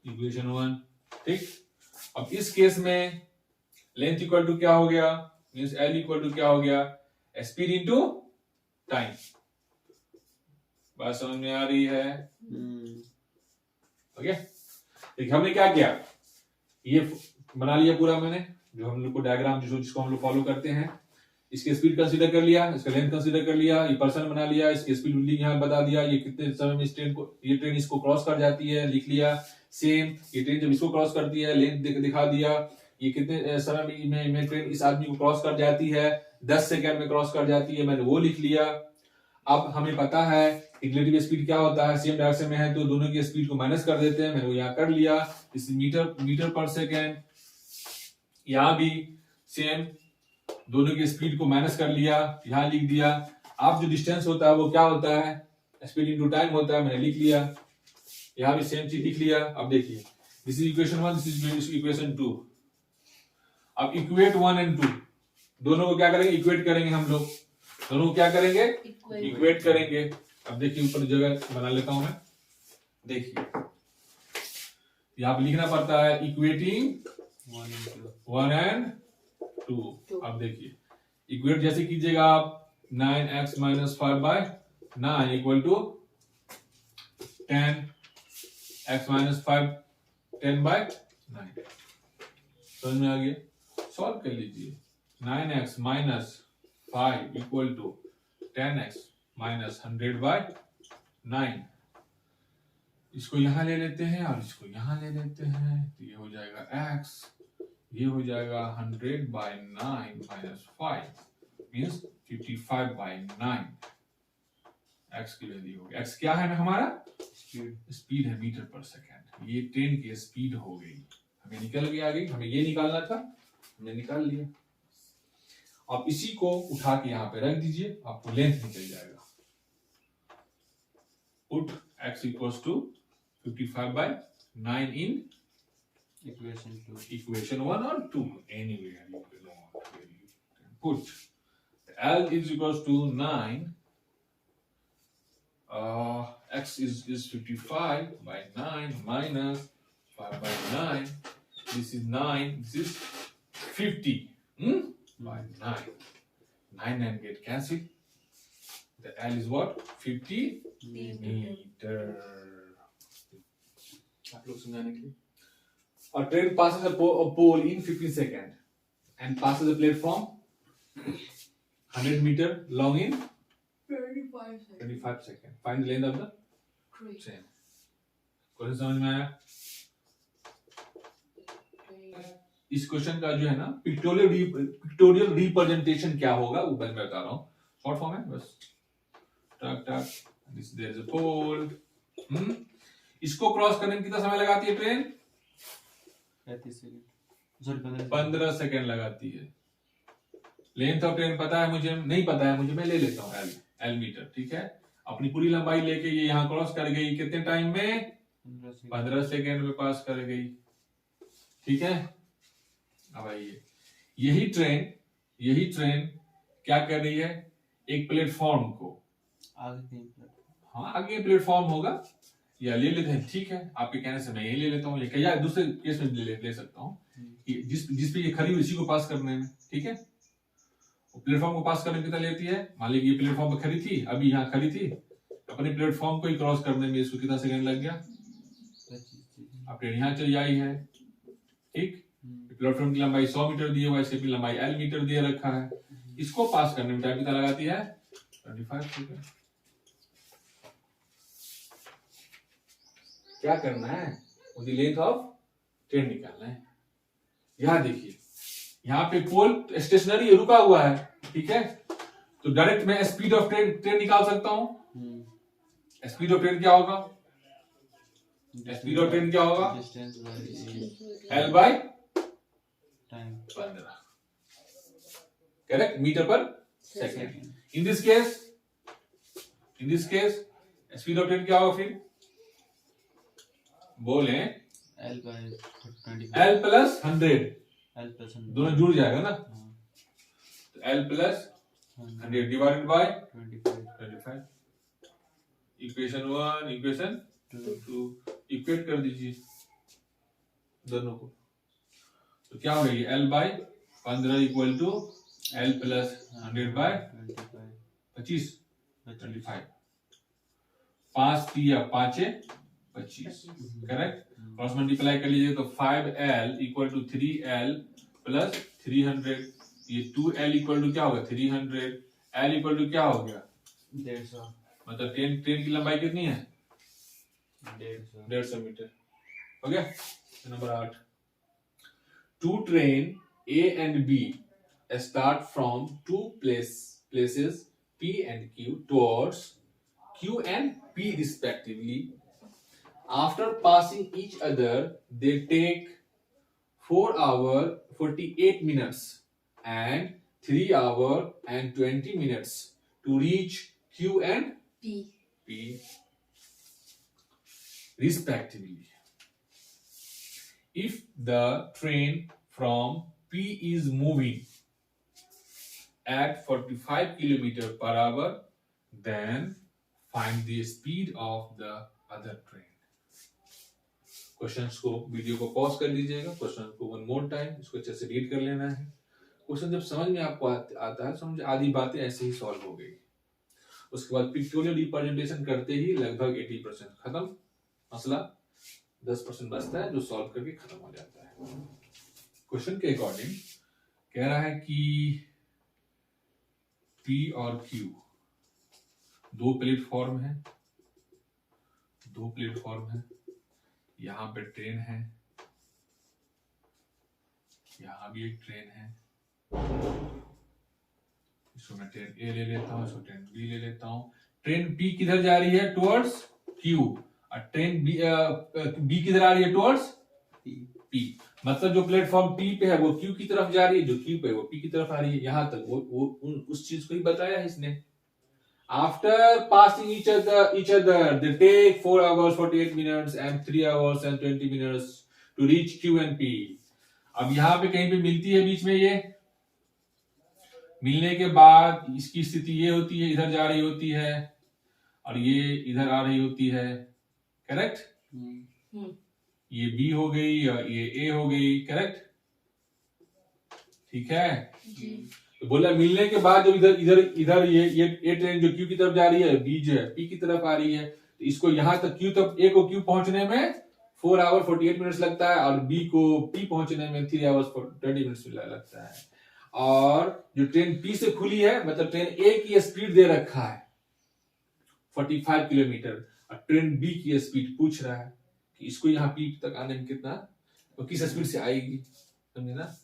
इक्वेशन 1। ठीक, अब इस केस में लेंथ इक्वल टू क्या हो गया, मींस L इक्वल टू क्या हो गया, स्पीड इंटू टाइम। बात समझ में आ रही है? ओके, देखिए हमने क्या किया, ये बना लिया पूरा मैंने, जो हम लोग को डायग्राम जिसको हम लोग फॉलो करते हैं, इसकी स्पीड कंसीडर कर लिया, इसका लेंथ कंसीडर कर लिया, ये पर्सन बना लिया, इसकी स्पीड यहाँ बता दिया, ये कितने समय में इस ट्रेन को, ये ट्रेन इसको क्रॉस कर जाती है, लिख लिया। सेम ये ट्रेन जब इसको क्रॉस करती है, लेंथ दिखा दिया, ये कितने समय में ट्रेन इस आदमी को क्रॉस कर जाती है, 10 सेकंड में क्रॉस कर जाती है, मैंने वो लिख लिया। अब हमें पता है रिलेटिव स्पीड क्या होता है, सेम डायरेक्शन में है तो दोनों की स्पीड को माइनस कर देते हैं, मैंने वो यहाँ कर लिया। इस मीटर पर सेकेंड, यहाँ भी सेम दोनों की स्पीड को माइनस कर लिया, यहाँ लिख दिया। अब जो डिस्टेंस होता है वो क्या होता है, स्पीड इंटू टाइम होता है, मैंने लिख लिया, यहाँ भी सेम चीज लिख लिया। अब देखिए this is equation 1, this is equation 2। अब इक्वेट 1 और 2 दोनों को क्या करेंगे, इक्वेट करेंगे हम लोग, दोनों को क्या करेंगे, इक्वेट करेंगे। अब देखिए ऊपर जगह बना लेता हूं मैं, देखिए यहाँ पे लिखना पड़ता है इक्वेटिंग 1 और 2। अब देखिए इक्वेट जैसे कीजिएगा आप, 9x - 5/9 equal to 10 x minus 5 10 by 9 समझ में आ गया। सॉल्व कर लीजिए। 9x minus 5 equal to 10x minus 100 by 9। इसको यहां ले लेते हैं और इसको यहां ले लेते हैं, तो ये हो जाएगा x, ये हो जाएगा 100 by 9 minus 5 means 55 by 9। x की वैल्यू होगी, x क्या है ना हमारा स्पीड है मीटर पर सेकेंड। ये ट्रेन की स्पीड हो गई, हमें निकल गई, आ गई, हमें ये निकालना था, हमने निकाल लिया। आप इसी को उठा के यहाँ पे रख दीजिए, आपको लेंथ निकल जाएगा। Put x equals to 55 by 9 in equation 1 or 2, anywhere you want, where you can put L is equals to 9, x is 55 by 9 minus 5 by 9, this is 9, this is 50 by 9, 9 and get cancelled, the L is what, 50 meter। आप लोग समझाने के लिए। A train passes a pole in 15 seconds and passes a platform 100 meter long in 25 seconds. 25 seconds. Find the length of the Train. train. Question समझ में आया? इस question का जो है ना पिक्टोरियल रिप्रेजेंटेशन क्या होगा वो मैं बता रहा हूँ, शॉर्ट फॉर्म है बस। टक टक दिस देयर इज अ पोल। इसको क्रॉस करने में कितना समय लगाती है ट्रेन? 15 सेकेंड लगाती है। लेंथ ऑफ ट्रेन पता है मुझे, नहीं पता है मुझे, मैं ले लेता हूँ एल मीटर, ठीक है। अपनी पूरी लंबाई लेके ये यहाँ क्रॉस कर गई, कितने टाइम में? 15 सेकेंड में पास कर गई, ठीक है। अब आइए, यही ट्रेन क्या कर रही है, एक प्लेटफॉर्म को आगे प्लेटफॉर्म होगा या ले लेते हैं, ठीक है। आपके कहने से मैं यही ले लेता हूँ, ये या दूसरे केस में ले सकता हूँ, जिस पे ये खड़ी हुई इसी को पास करने में, ठीक है। प्लेटफॉर्म को पास करने में कितना लेती है? मान लीजिए ये प्लेटफॉर्म पर खड़ी थी, अभी यहाँ खड़ी थी, अपने प्लेटफॉर्म को ही क्रॉस करने में इसको कितना सेकंड लग गया? अब ट्रेन यहाँ चली आई है, ठीक। प्लेटफॉर्म की लंबाई 100 मीटर दी हुआ है, इसकी लंबाई L मीटर दिया रखा है, इसको पास करने में टाइम कितना लगाती है? 25 सेकंड। क्या करना है? मुझे लेंथ ऑफ ट्रेन निकालना है। यहाँ देखिए, यहाँ पे पोल स्टेशनरी रुका हुआ है, ठीक है। तो डायरेक्ट मैं स्पीड ऑफ ट्रेन निकाल सकता हूँ। स्पीड ऑफ ट्रेन क्या होगा? स्पीड ऑफ ट्रेन क्या होगा? L by 15, correct, metre per second. In this case speed of train क्या होगा फिर? बोले L प्लस 100, दोनों जुड़ जाएगा ना, तो L plus 100 divided by 25। Equation 1 equation 2 equate कर दीजिए दोनों को, तो क्या हो गई? L by 15 equal to L plus 100 by 25, 5 दिया 5 25, करेक्ट। क्रॉस मल्टीप्लाई कर लीजिए तो 5L equal to 3L plus 300, ये 2L इक्वल टू क्या होगा? 300, L इक्वल टू क्या हो गया? 150, मतलब ट्रेन की लंबाई कितनी है? 150 मीटर। हो गया। Number 8, two train A and B start from two places P and Q towards Q and P respectively. After passing each other, they take 4 hours 48 minutes and 3 hours and 20 minutes to reach Q and P respectively. If the train from P is moving at 45 km per hour, then find the speed of the other train. Questions को, video को pause कर लीजिएगा, question को one more time इसको अच्छे से read कर लेना है। क्वेश्चन जब समझ में आपको आता है, समझ आधी बातें ऐसे ही सॉल्व हो गई। उसके बाद पिक्टोरियल रिप्रेजेंटेशन करते ही लगभग 80% खत्म मसला, 10% बचता है जो सॉल्व करके खत्म हो जाता है। क्वेश्चन के अकॉर्डिंग कह रहा है कि P और Q दो प्लेटफॉर्म है, यहाँ पे ट्रेन है, यहाँ भी एक ट्रेन है, इसको मैं ट्रेन ए ले लेता हूँ, इसको ट्रेन बी ले लेता हूँ। ट्रेन P किधर जा रही है? टुवर्ड्स Q, और ट्रेन B किधर आ रही है? Towards P। मतलब जो प्लेटफॉर्म P पे है वो Q की तरफ जा रही है, जो Q पे है वो P की तरफ आ रही है। यहाँ तक वो उस चीज को ही बताया है इसने। After passing each other, they take 4 hours 48 minutes and 3 hours and 20 minutes to reach Q and P. अब यहाँ पे कहीं पे मिलती है बीच में, ये मिलने के बाद इसकी स्थिति ये होती है, इधर जा रही होती है और ये इधर आ रही होती है, करेक्ट? ये B हो गई और ये A हो गई, करेक्ट? ठीक है। तो बोला मिलने के बाद जब इधर ये ट्रेन जो Q की तरफ जा रही है, B जो है P की तरफ आ रही है, तो इसको यहाँ तक Q तक A को Q पहुंचने में 4 आवर 48 मिनट्स लगता है और B को P पहुंचने में 3 आवर्स 20 मिनट्स लगता है। और जो ट्रेन P से खुली है, मतलब ट्रेन A की स्पीड दे रखा है 45 किलोमीटर और ट्रेन B की स्पीड पूछ रहा है कि इसको यहाँ P तक आने में कितना, तो किस स्पीड से आएगी, समझे ना?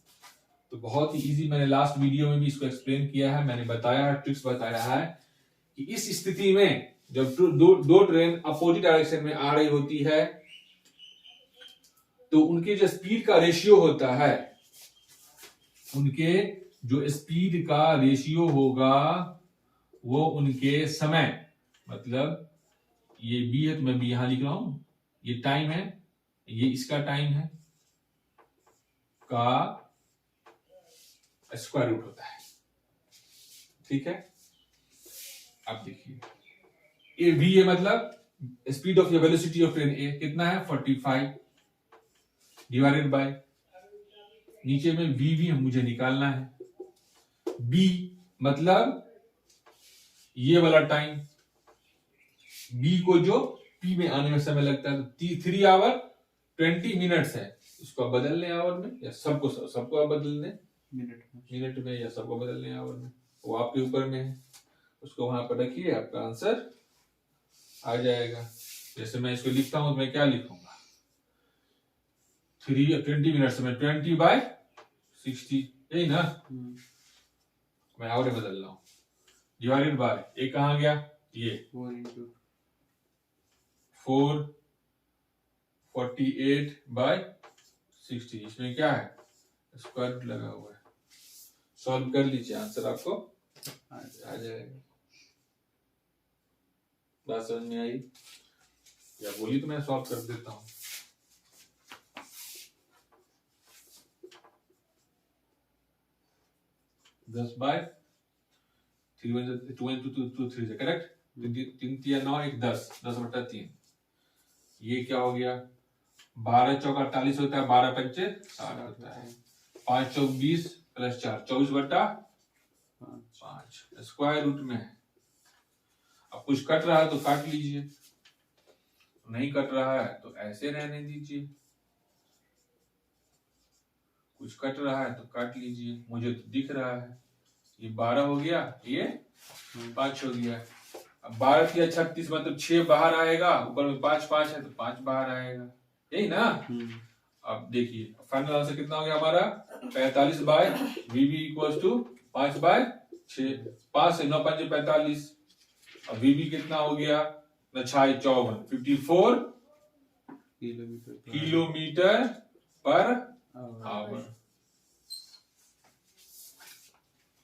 तो बहुत ही इजी, मैंने लास्ट वीडियो में भी इसको एक्सप्लेन किया है, मैंने बताया है, ट्रिक्स बताया है कि इस स्थिति में जब दो ट्रेन अपोजिट डायरेक्शन में आ रही होती है तो उनके जो स्पीड का रेशियो होता है, उनके जो स्पीड का रेशियो होगा वो उनके समय, मतलब ये B है तो मैं B यहां लिख रहा हूं, ये टाइम है, ये इसका टाइम है का स्क्वायर रूट होता है। ठीक है, अब देखिए ए V है, मतलब स्पीड ऑफ या वेलोसिटी ऑफ ट्रेन ए कितना है 45 डिवाइडेड बाय, नीचे में V भी मुझे निकालना है, B मतलब ये वाला टाइम, B को जो P में आने में समय लगता है, तो 3 आवर 20 मिनट्स है, उसको आप बदल लें आवर में या सबको आप बदल लें मिनट में या सबको बदल लें आवर में, वो आपके ऊपर में है। उसको वहां पर रखिए, आपका आंसर आ जाएगा। जैसे मैं इसको लिखता हूं तो मैं क्या लिखूंगा, 20 मिनट्स में 20 बाय 60, यही ना? मैं आवर में बदल रहा हूं, डिवाइडेड बाय, एक कहां गया, ये 448 बाय 60, इसमें क्या है स्क्वायर रूट लगा हुआ है। सॉल्व कर लीजिए, आंसर आपको आ जाएगा। बात समझ में आई या बोली तो मैं सॉल्व कर देता हूं। दस बाय 3 करेक्ट, 3 9 1 10 10/3, ये क्या हो गया, 12 चौका 48 होता है, 12 पंचे 60 होता है, 5 चौक 20 प्लस 4 24/5 स्क्वायर रूट में है। अब कुछ कट रहा है तो काट लीजिए, नहीं कट रहा है तो ऐसे रहने दीजिए, कुछ कट रहा है तो काट लीजिए, मुझे तो दिख रहा है ये 12 हो गया, ये 5 हो गया। अब 12 या 36 मतलब 6 बाहर आएगा, ऊपर में 5 5 है तो 5 बाहर आएगा, यही ना? अब देखिए फाइनल आंसर कितना हो गया हमारा 45 by VB equals to 5 by 6, 5 से 9 5 45, अब VB कितना हो गया, 6 54 54 kilometre per our.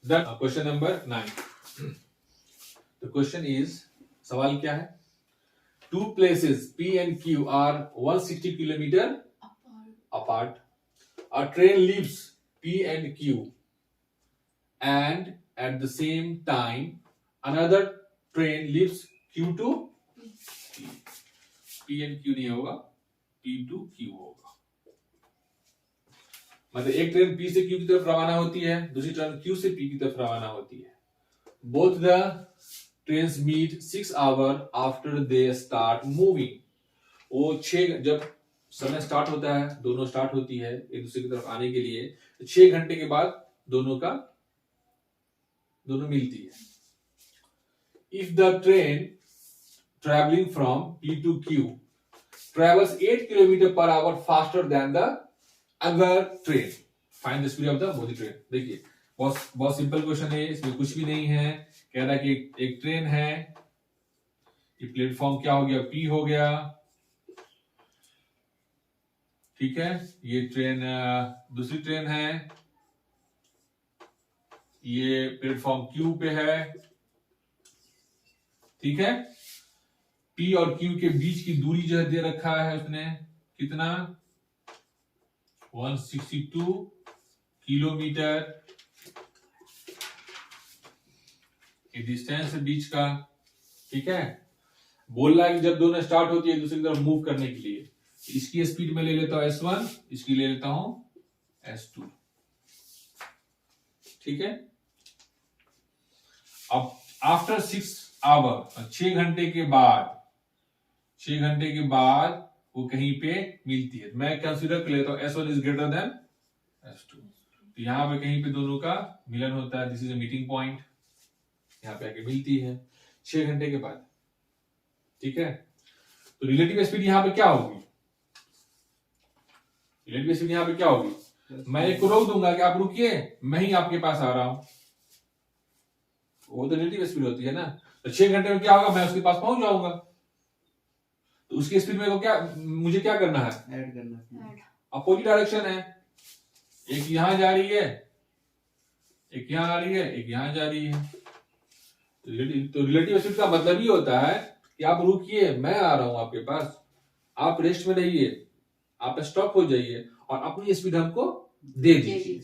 Done. Question number 9. The question is, सवाल क्या है? Two places P and Q are 160 kilometer apart. A train leaves P and Q, and at the same time, another train leaves Q to P. P and Q नहीं होगा, P to Q होगा। मतलब एक train P से Q की तरफ रवाना होती है, दूसरी ट्रेन Q से P की तरफ रवाना होती है। Both the trains meet 6 hours after they start moving. वो 6 जब समय स्टार्ट होता है, दोनों स्टार्ट होती है एक दूसरे की तरफ आने के लिए, तो 6 घंटे के बाद दोनों मिलती है. If the train traveling from P to Q travels 8 km per hour faster than the other train, find the speed of the both train. देखिए बहुत सिंपल क्वेश्चन है, इसमें कुछ भी नहीं है. कह रहा है कि एक ट्रेन है, ये प्लेटफॉर्म क्या हो गया, P हो गया, ठीक है. ये ट्रेन दूसरी ट्रेन है, ये प्लेटफॉर्म Q पे है, ठीक है. P और Q के बीच की दूरी जो है दे रखा है उसने, कितना, 162 किलोमीटर ये डिस्टेंस है बीच का, ठीक है. बोल रहा है कि जब दोनों स्टार्ट होती है दूसरी तरफ मूव करने के लिए, इसकी स्पीड में ले लेता हूं S1, इसकी ले लेता हूं S2, ठीक है. अब आफ्टर 6 आवर, 6 घंटे के बाद वो कहीं पे मिलती है. मैं कंसीडर कर लेता हूं S1 is greater than S2. तो यहां पे कहीं पे दोनों का मिलन होता है. This is a meeting point. यहां पे आके मिलती है 6 घंटे के बाद, ठीक है. तो रिलेटिव स्पीड यहां पे क्या होगी, रिलेटिव स्पीड यहां पे क्या होगी, मैं एक को रोक दूंगा कि आप रुकिए, मैं ही आपके पास आ रहा हूं, वो तो रिलेटिव स्पीड होती है ना. तो 6 घंटे में क्या होगा, मैं उसके पास पहुंच जाऊंगा. तो उसकी स्पीड में मुझे क्या करना है, ऐड करना है. अपोजिट डायरेक्शन है, एक यहां जा रही है, एक यहां आ रही है, एक यहां जा रही है. तो रिलेटिव स्पीड का मतलब ही होता है कि आप रुकिए, मैं आ रहा हूं आपके पास, आप रेस्ट में रहिए, आप स्टॉप हो जाइए और अपनी स्पीड हमको दे दीजिए.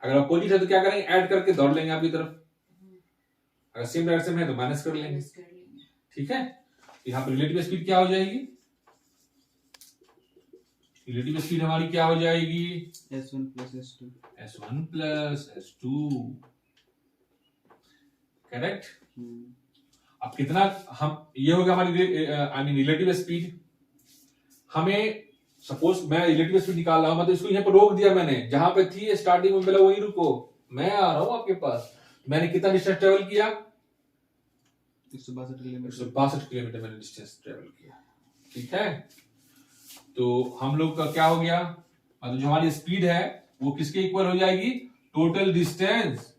अगर अपोजिट है तो क्या करेंगे, ऐड करके दौड़ लेंगे आपकी तरफ. अगर सेम डायरेक्शन है तो माइनस कर लेंगे, ठीक है. यहाँ पे रिलेटिव स्पीड क्या हो जाएगी, रिलेटिव स्पीड हमारी क्या हो जाएगी, S1 plus S2. S1 plus S2, correct. अब कितना, हम ये हो गया हमारी आई मीन रिलेटिव स्पीड. हमें सपोज मैं रिलेटिव स्पीड निकाल रहा हूं, मतलब इसको यहाँ पर रोक दिया मैंने, जहां पे थी स्टार्टिंग में, बोला वहीं रुको, मैं आ रहा हूं आपके पास. मैंने कितना डिस्टेंस ट्रेवल किया, 162 किलोमीटर मैंने डिस्टेंस ट्रेवल किया, ठीक है. तो हम लोग का क्या हो गया, मतलब जो हमारी स्पीड है वो किसके इक्वल हो जाएगी, total distance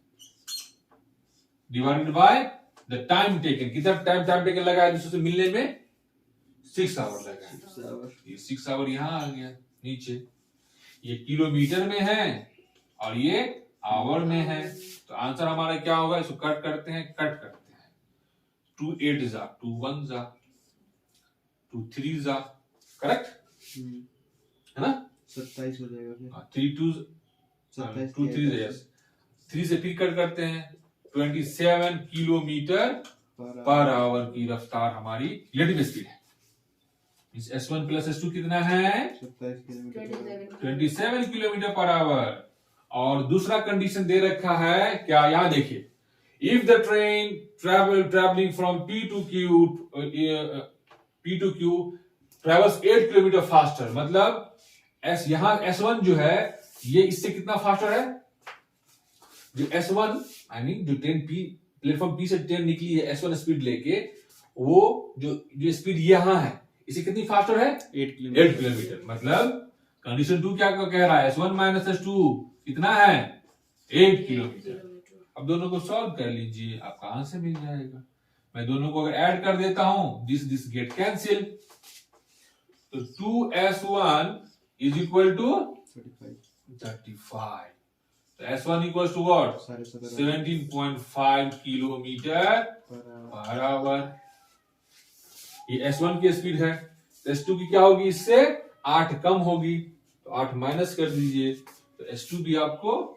divided by the time taken. कितना टाइम टेकन लगा है दूसरे से मिलने में, 6 आवर लगा है. ये 6 आवर यहाँ आ गया नीचे. ये किलोमीटर में है और ये आवर में है. तो आंसर हमारा क्या होगा, इसको कट करते हैं. 2 8 जा, 2 1 जा, 2 3 जा, करेक्ट है ना. 27 हो जाएगा फिर. 3 2 2 3 यस, 3 से फिर कट करते हैं. 27 किलोमीटर पर आवर की रफ्तार हमारी रिलेटिव स्पीड है. इस S1 प्लस S2 कितना है, 27 किलोमीटर पर आवर. और दूसरा कंडीशन दे रखा है क्या, यहां देखिए, if the train traveling from P to Q travels 8 kilometre faster, मतलब यहां S1 जो है ये इससे कितना फास्टर है, जो S1 आई मीन जो ट्रेन प्लेटफॉर्म P से ट्रेन निकली है S1 स्पीड लेके, वो जो स्पीड यहां है इसे कितनी फास्टर है, 8 किलोमीटर. मतलब कंडीशन 2 क्या कह रहा है, S1 माइनस S2 कितना है, 8 किलोमीटर. अब दोनों को सॉल्व कर लीजिए, आपका आंसर मिल जाएगा. मैं दोनों को अगर ऐड कर देता हूं, दिस गेट कैंसिल. तो 2S1 इज इक्वल टू 35. तो S1 equal to what, 17.5 kilometre per hour. ये S1 की स्पीड है. S2 की क्या होगी, इससे 8 कम होगी, तो 8 माइनस कर दीजिए, तो S2 भी आपको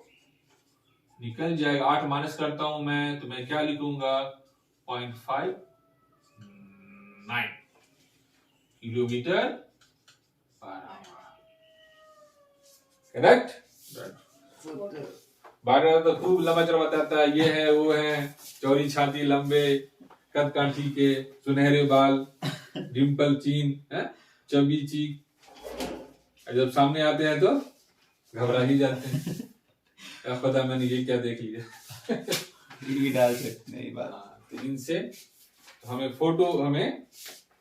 निकल जाएगा. 8 माइनस करता हूं मैं, तो मैं क्या लिखूंगा, 0.59 किलोमीटर पर आवर, करेक्ट. बारह तो खूब लंबा चौड़ा बताता है, ये है वो है, चौड़ी छाती, लंबे कद काठी के, सुनहरे बाल, डिम्पल चीन है, चबी चीक। जब सामने आते हैं तो घबरा ही जाते हैं, क्या पता मैंने ये क्या देख लिया। ये डाल सकते हैं ये बात। हाँ, तो इनसे हमें फोटो हमें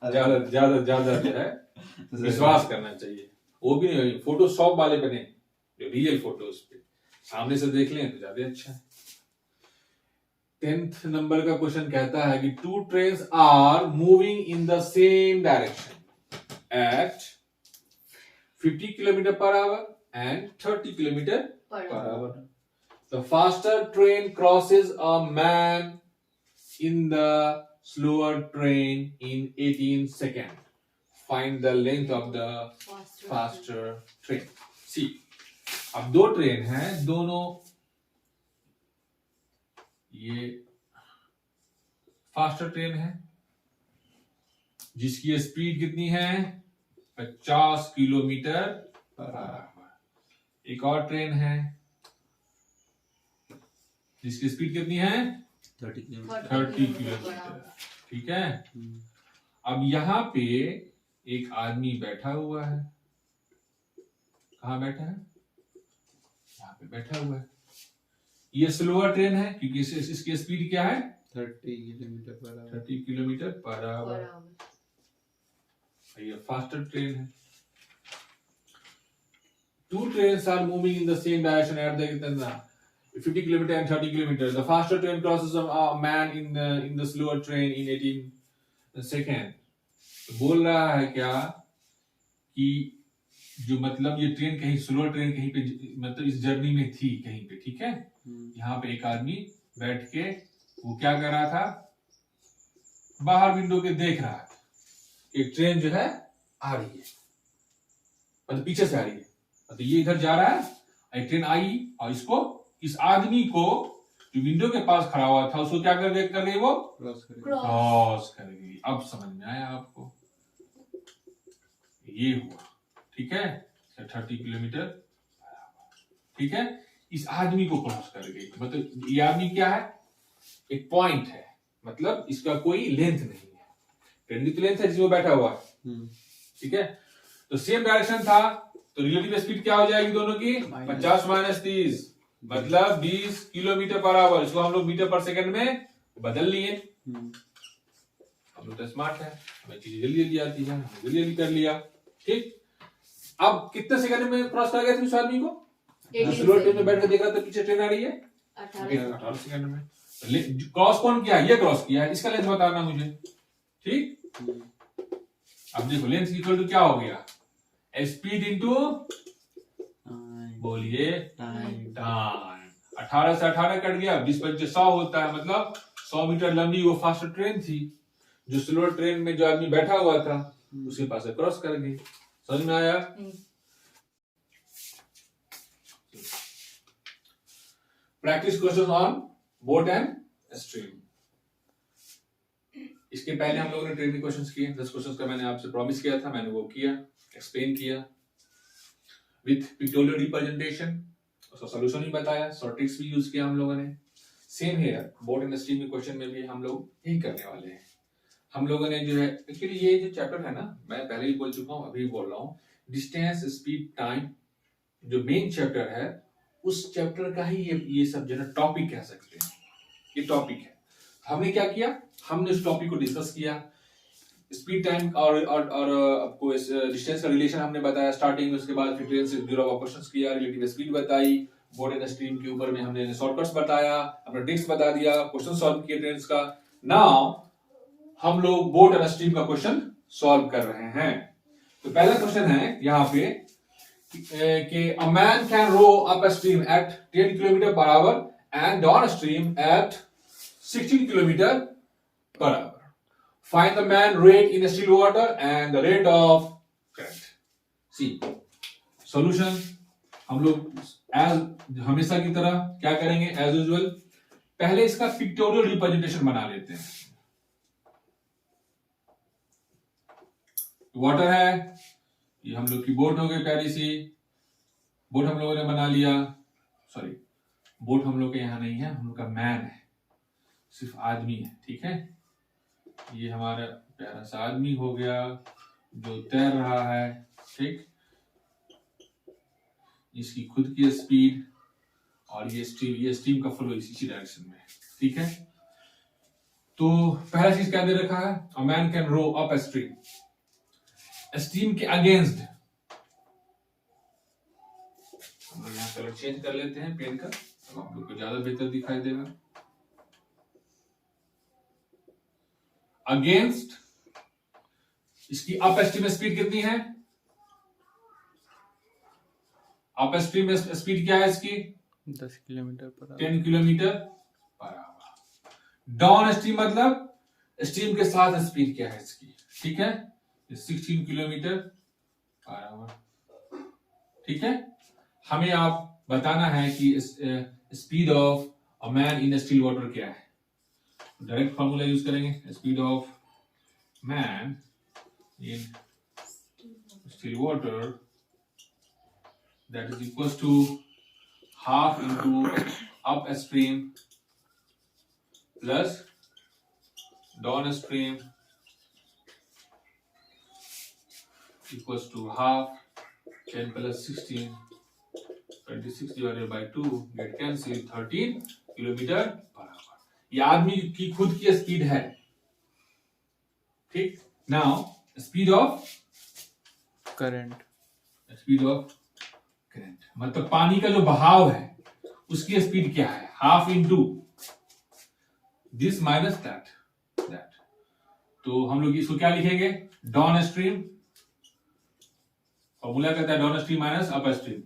ज्यादा ज्यादा ज्यादा जो है विश्वास करना चाहिए। वो भी नहीं, फोटोशॉप वाले पे नहीं, जो रियल फोटोज पे सामने से देख लें तो ज्यादा अच्छा है। 10th नंबर का क्वेश्चन कहता है कि two trains are moving in the same direction at 50 kilometre per hour and 30 kilometre per per hour. The faster train crosses a man in the slower train in 18 seconds. Find the length of the faster train. See, अब दो train हैं, दोनों ये faster train है जिसकी speed कितनी है 50 kilometre per our. एक और ट्रेन है जिसकी स्पीड कितनी है 30 किलोमीटर। 30 किलोमीटर। ठीक है, अब यहाँ पे एक आदमी बैठा हुआ है, कहाँ बैठा है, यहाँ पे बैठा हुआ है। ये स्लोअर ट्रेन है क्योंकि इसकी स्पीड क्या है 30 kilometre per our. 30 kilometre per hour. ये फास्टर ट्रेन है। Two trains are moving in the same direction at the 50 kilometer and 30 kilometer. The faster train crosses a man in the slower train in 18 second. तो बोल रहा है क्या कि जो मतलब ये ट्रेन कहीं स्लोअर ट्रेन कहीं पे मतलब इस जर्नी में थी कहीं पे, ठीक है, यहाँ पे एक आदमी बैठ के वो क्या कर रहा था, बाहर विंडो के देख रहा था एक ट्रेन जो है आ रही है, मतलब पीछे से आ रही है, तो ये इधर जा रहा है, एक ट्रेन आई और इसको इस आदमी को जो विंडो के पास खड़ा हुआ था उसको क्या कर गई वो क्रॉस कर गई। अब समझ में आया आपको, ये हुआ, ठीक है, 30 किलोमीटर, ठीक है, इस आदमी को क्रॉस कर गई। मतलब ये आदमी क्या है, एक पॉइंट है, मतलब इसका कोई लेंथ नहीं है, ट्रेन की तो लेंथ है जिसमें बैठा हुआ है, ठीक है, तो सेम डायरेक्शन था तो रिलेटिव स्पीड क्या हो जाएगी दोनों की 50 माइनस 30 मतलब 20 किलोमीटर पर आवर। इसको हम लोग मीटर पर सेकंड में बदल लिए। हम लोग तो स्मार्ट है, हमें चीजें जल्दी जल्दी आती है, जल्दी जल्दी कर लिया, ठीक। अब कितने सेकंड में क्रॉस कर गया था उस आदमी को, स्लो ट्रेन में बैठ कर देख रहा था पीछे ट्रेन आ रही है 18 सेकंड में। क्रॉस कौन किया, ये क्रॉस किया, इसका लेंथ बताना मुझे, ठीक। अब देखो लेंथ इक्वल टू क्या हो गया, स्पीड इंटू बोलिए टाइम। 18 से 18 कट गया, 20 पंचे 100 होता है, मतलब 100 मीटर लंबी वो फास्ट ट्रेन थी, जो स्लो ट्रेन में जो आदमी बैठा हुआ था उसके पास से क्रॉस कर गई। समझ में आया। Practice question on boat and stream. इसके पहले हम लोगों ने ट्रेन के क्वेश्चंस किए, 10 क्वेश्चंस का मैंने आपसे प्रॉमिस किया था, मैंने वो किया, एक्सप्लेन किया विथ पिक्टोरियल रिप्रेजेंटेशन, उसका सॉल्यूशन भी बताया, शॉर्ट ट्रिक्स भी यूज किया हम लोगों ने। Same here boat and stream के क्वेश्चन में भी हम लोग यही करने वाले हैं। हम लोगों ने जो है एक्चुअली ये जो चैप्टर है ना, मैं पहले ही बोल चुका हूँ, अभी बोल रहा हूँ, डिस्टेंस स्पीड टाइम जो मेन चैप्टर है उस चैप्टर का ही ये सब जो है टॉपिक कह सकते हैं, ये टॉपिक है। हमने क्या किया, हमने उस टॉपिक को डिस्कस किया, स्पीड टाइम और आपको इस डिस्टेंस का रिलेशन हमने बताया स्टार्टिंग में, उसके बाद फिर ट्रेन से जुड़ा हुआ क्वेश्चंस किया, रिलेटिव स्पीड बताई, बोट एंड स्ट्रीम के ऊपर में हमने शॉर्टकट्स बताया, अपना ट्रिक्स बता दिया, क्वेश्चन सॉल्व किए ट्रेन्स का। नाउ हम लोग बोट एंड स्ट्रीम का क्वेश्चन सॉल्व कर रहे हैं। तो पहला क्वेश्चन है यहाँ पे कि a man can row upstream at 10 kilometre per hour and downstream at 16 kilometre per hour. Find the man rate in still water and the rate of current. See, solution हम लोग as हमेशा की तरह क्या करेंगे, as usual पहले इसका pictorial representation बना लेते हैं। वाटर है, ये हम लोग की बोट हो गई, प्यारी सी बोट हम लोगों ने बना लिया, सॉरी बोट हम लोग के यहाँ नहीं है, हम लोग का मैन है, सिर्फ आदमी है, ठीक है। ये हमारा प्यारा सा आदमी हो गया जो तैर रहा है, ठीक। इसकी खुद की स्पीड और ये स्ट्रीम का फ्लो इसी डायरेक्शन में, ठीक है। तो पहला चीज क्या दे रखा है, a man can row upstream, stream के अगेंस्ट। हम लोग यहाँ कलर चेंज कर लेते हैं पेन का, अब आप लोग को ज्यादा बेहतर दिखाई देगा। अगेंस्ट, इसकी अप स्ट्रीम स्पीड कितनी है, अप स्ट्रीम में स्पीड क्या है इसकी 10 किलोमीटर पर 10 kilometre per our. Down stream मतलब स्ट्रीम के साथ स्पीड क्या है इसकी, ठीक है, 16 किलोमीटर पर आवर, ठीक है। हमें आप बताना है कि speed of a man in still water क्या है। डायरेक्ट फॉर्मूला यूज करेंगे, speed of man in still water that is equals to half into upstream plus downstream equals to half, 10 plus 16, 26 divided by 2 get cancelled, 13 kilometre per hour. ये आदमी की खुद की speed है, ठीक। Now speed of current, speed of current मतलब पानी का जो बहाव है उसकी स्पीड क्या है, half into this minus that. तो हम लोग इसको क्या लिखेंगे, डाउन स्ट्रीम, फॉर्मूला कहता है down stream minus up stream,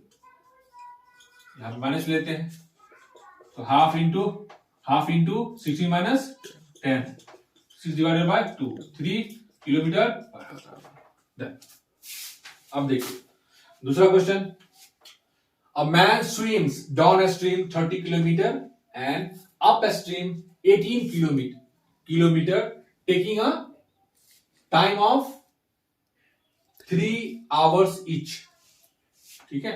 यहां पे माइनस लेते हैं, तो half into 16 minus 10, 6 divided by 2, 3 kilometre per our. अब देखिए दूसरा question, a man swims downstream 30 kilometer and upstream 18 kilometer taking a time of 3 hours each, ठीक है।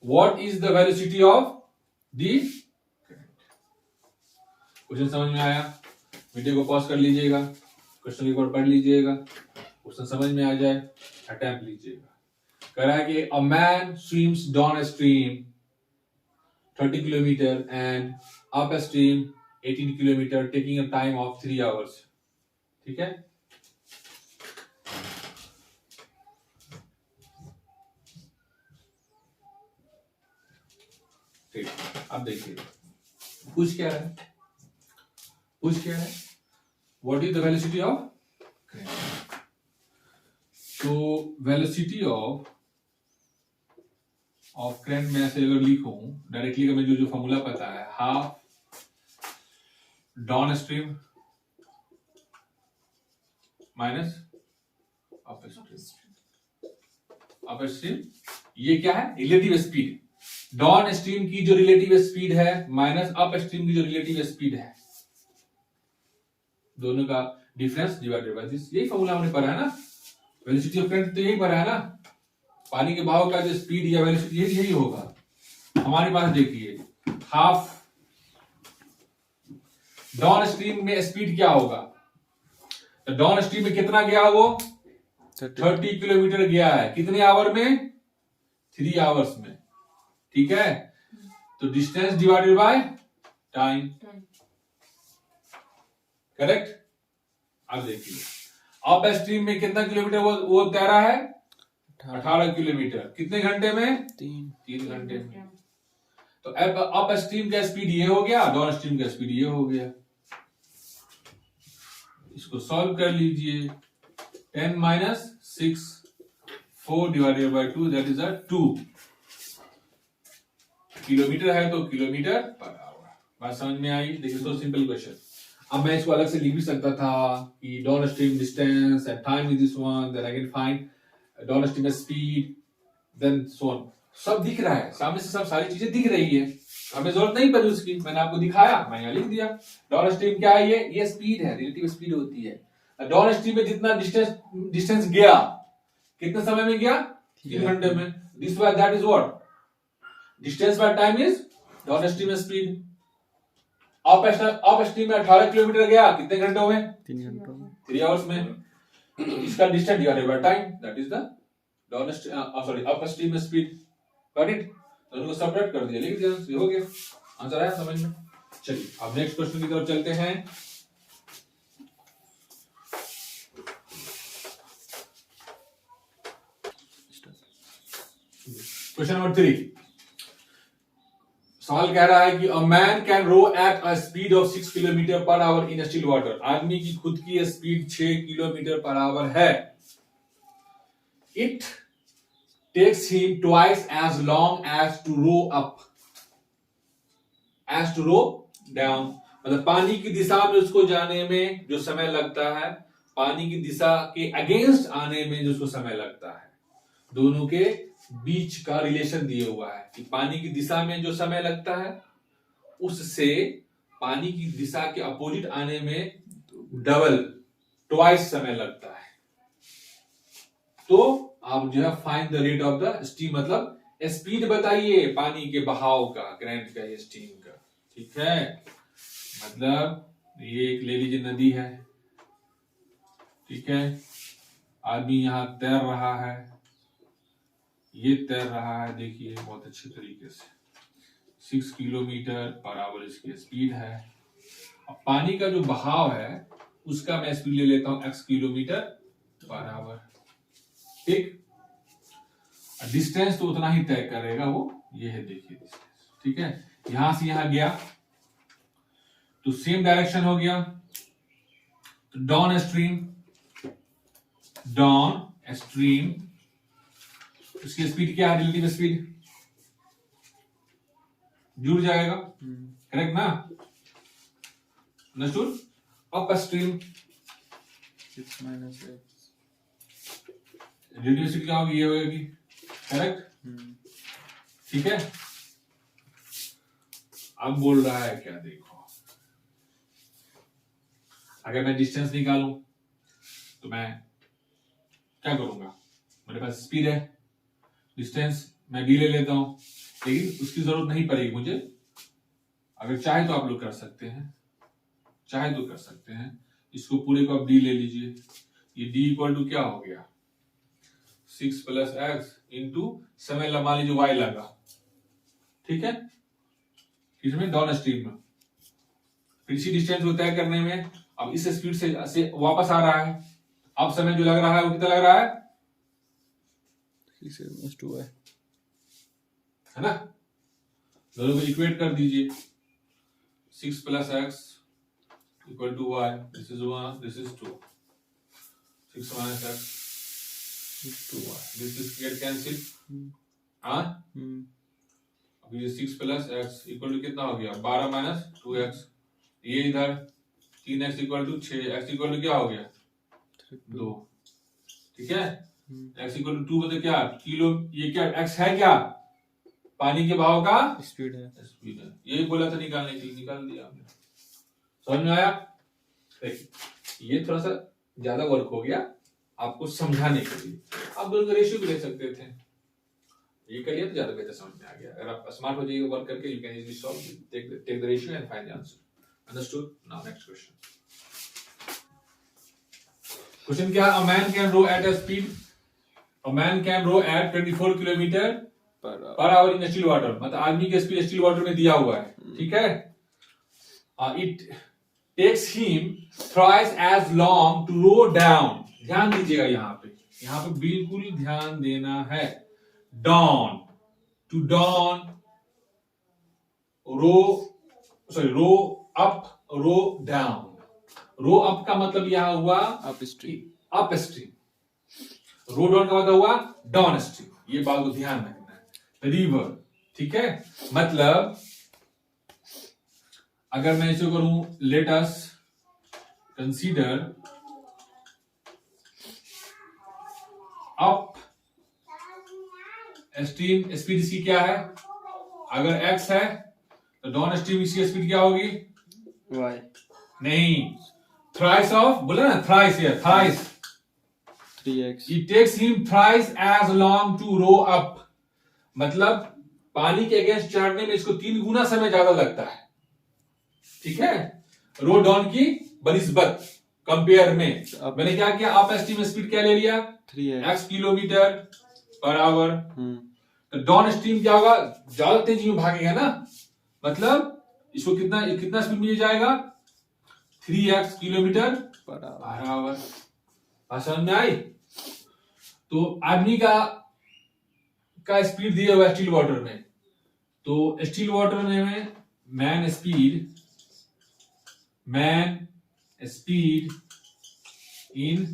what is the velocity of the current? Question समझ में आया, video को pause कर लीजिएगा, क्वेश्चन एक बार पढ़ लीजिएगा, क्वेश्चन समझ में आ जाए अटेम्प्ट लीजिएगा। कह रहा है कि a man swims down stream 30 kilometre and up stream 18 kilometre taking a time of 3 hours, ठीक है। ठीक, अब देखिए पूछ क्या है, what is the velocity of current. तो वेलोसिटी ऑफ करंट में ऐसे अगर लिखूं डायरेक्टली, का मुझे जो फॉर्मूला पता है, half down stream minus up stream, ये क्या है, रिलेटिव स्पीड। डाउन स्ट्रीम की जो रिलेटिव स्पीड है माइनस अप स्ट्रीम की जो रिलेटिव स्पीड है, दोनों का डिफरेंस डिवाइडेड बाय दिस। यही फॉर्मूला हमने पढ़ा है ना, वेलोसिटी ऑफ करंट तो यही पढ़ा है ना, पानी के बहाव का जो स्पीड या वेलोसिटी यही होगा। हमारे पास देखिए हाफ डाउन स्ट्रीम में स्पीड क्या होगा, तो डाउन स्ट्रीम में कितना गया, वो 30 किलोमीटर गया है, कितने आवर में, 3 आवर्स में, ठीक है। तो distance divided by time, correct. अब देखिए अप स्ट्रीम में कितना किलोमीटर वो तैरा है, 18 किलोमीटर, कितने घंटे में, 3 घंटे में। तो अप स्ट्रीम का स्पीड ये हो गया, डाउन स्ट्रीम का स्पीड ये हो गया। इसको सॉल्व कर लीजिए, 10 minus 6, 4 divided by 2 that is 2 kilometre है, तो किलोमीटर पर आवर। बात समझ में आई। देखिए सो सिंपल क्वेश्चन। अब मैं इसको अलग से लिख भी सकता था कि downstream distance and time is this one, then I can find downstream speed, then so on. सब दिख रहा है सामने से, सब सारी चीजें दिख रही है, हमें जरूरत नहीं पड़ी उसकी, मैंने आपको दिखाया, मैं यहाँ लिख दिया। डाउन स्ट्रीम क्या है, ये स्पीड है, रिलेटिव स्पीड होती है। डाउन स्ट्रीम में जितना डिस्टेंस गया, कितने समय में गया, 3 घंटे में। This that is what distance by time is down stream speed. Up stream में 18 किलोमीटर गया, कितने घंटों में? 3 घंटों में। 3 आवर्स में। इसका distance divided by time, that is the down sorry up stream speed. Got it? दोनों को सेपरेट कर दिया, लिख दिया, ये हो गया। आंसर आया समझ में? चलिए अब नेक्स्ट क्वेश्चन की तरफ चलते हैं। क्वेश्चन नंबर 3, सवाल कह रहा है कि a man can row at a speed of 6 kilometre per hour in still water. आदमी की खुद की स्पीड 6 किलोमीटर पर आवर है। It takes him twice as long as to row up as to row down. मतलब पानी की दिशा में उसको जाने में जो समय लगता है, पानी की दिशा के अगेंस्ट आने में जो उसको समय लगता है, दोनों के बीच का रिलेशन दिया हुआ है कि पानी की दिशा में जो समय लगता है उससे पानी की दिशा के अपोजिट आने में डबल ट्वाइस समय लगता है। तो आप जो है find the rate of the steam, मतलब स्पीड बताइए पानी के बहाव का, करंट का, स्टीम का। ठीक है, मतलब ये एक ले लीजिए नदी है, ठीक है, आदमी यहां तैर रहा है, ये तैर रहा है, देखिए बहुत अच्छे तरीके से 6 किलोमीटर पर आवर इसकी स्पीड है। अब पानी का जो बहाव है उसका मैं स्पीड ले लेता हूं x किलोमीटर पर आवर। ठीक, डिस्टेंस तो उतना ही तय करेगा वो, ये है देखिए डिस्टेंस। ठीक है, यहां से यहां गया तो सेम डायरेक्शन हो गया, तो डाउन स्ट्रीम उसकी स्पीड क्या है? रिलेटिव स्पीड जुड़ जाएगा, करेक्ट ना? Understood? Up stream 6 minus x। Relative speed क्या होगी? ये होगी, करेक्ट? ठीक है, अब बोल रहा है क्या, देखो, अगर मैं डिस्टेंस निकालूं तो मैं क्या करूंगा? मेरे पास स्पीड है, डिस्टेंस मैं डी ले लेता हूं, लेकिन उसकी जरूरत नहीं पड़ेगी मुझे। अगर चाहे तो आप लोग कर सकते हैं, चाहे तो कर सकते हैं, इसको पूरे को आप डी ले लीजिए। ये डी इक्वल टू क्या हो गया? 6 प्लस एक्स इंटू समय लगा लीजिए वाई लगा। ठीक है, इसमें डाउन स्ट्रीम में फिर इसी डिस्टेंस को तय करने में अब इस स्पीड से वापस आ रहा है, अब समय जो लग रहा है वो कितना लग रहा है? 6 2 है ना? दोनों को इक्वेट कर दीजिए, 6 plus x equal to y, this is 1, this is 2, 6 minus x 2y, this is get cancel. हाँ, अभी ये 6 प्लस एक्स इक्वल टू कितना हो गया? 12 माइनस 2x, ये इधर 3x equal to 6, x equal to क्या हो गया? 2। ठीक है, x इक्वल टू 2 मतलब क्या? किलो, ये क्या x है? क्या पानी के बहाव का स्पीड है, स्पीड है। यही बोला था निकालने के लिए, निकाल दिया आपने। समझ में आया? देखिए ये थोड़ा सा ज्यादा वर्क हो गया आपको समझाने के लिए, आप दोनों का रेशियो भी ले सकते थे, ये करिए तो ज्यादा बेहतर समझ में आ गया। अगर आप स्मार्ट हो जाइए वर्क करके, you can easily solve, take the ratio and find the answer. Understood? Now next question. Question क्या है? A man can row at a speed, a man can row at 24 kilometre per hour in still water. मतलब आदमी की speed still water में दिया हुआ है, ठीक है। It takes him thrice as long to row down. ध्यान दीजिएगा यहाँ पे बिल्कुल ध्यान देना है। Down to down, row up, row down. Row up का मतलब यहां हुआ अप स्ट्रीम, रो डाउन का मतलब हुआ डाउन स्ट्रीम। ये बात को ध्यान रखना है, रिवर। ठीक है, मतलब अगर मैं इसे करूं, let us consider up stream speed इसकी क्या है? अगर x है तो डाउन स्ट्रीम इसकी स्पीड क्या होगी? y। नहीं, थ्राइस ऑफ, बोला ना थ्राइस, है thrice, 3x। It takes him thrice as long to row up। मतलब पानी के अगेंस्ट चढ़ने में इसको 3 गुना समय ज्यादा लगता है, ठीक है, रो डाउन की बनिस्बत कंपेयर में। मैंने क्या किया, अप स्ट्रीम स्पीड क्या ले लिया, 3x। x kilometre per our. तो डाउन स्ट्रीम क्या होगा, ज्यादा तेजी में भागेगा ना, मतलब इसको कितना स्पीड में जाएगा, 3x किलोमीटर पर आवर। बात समझ में आई? तो आदमी का स्पीड दिया हुआ स्टील वाटर में, तो स्टील वाटर में man speed in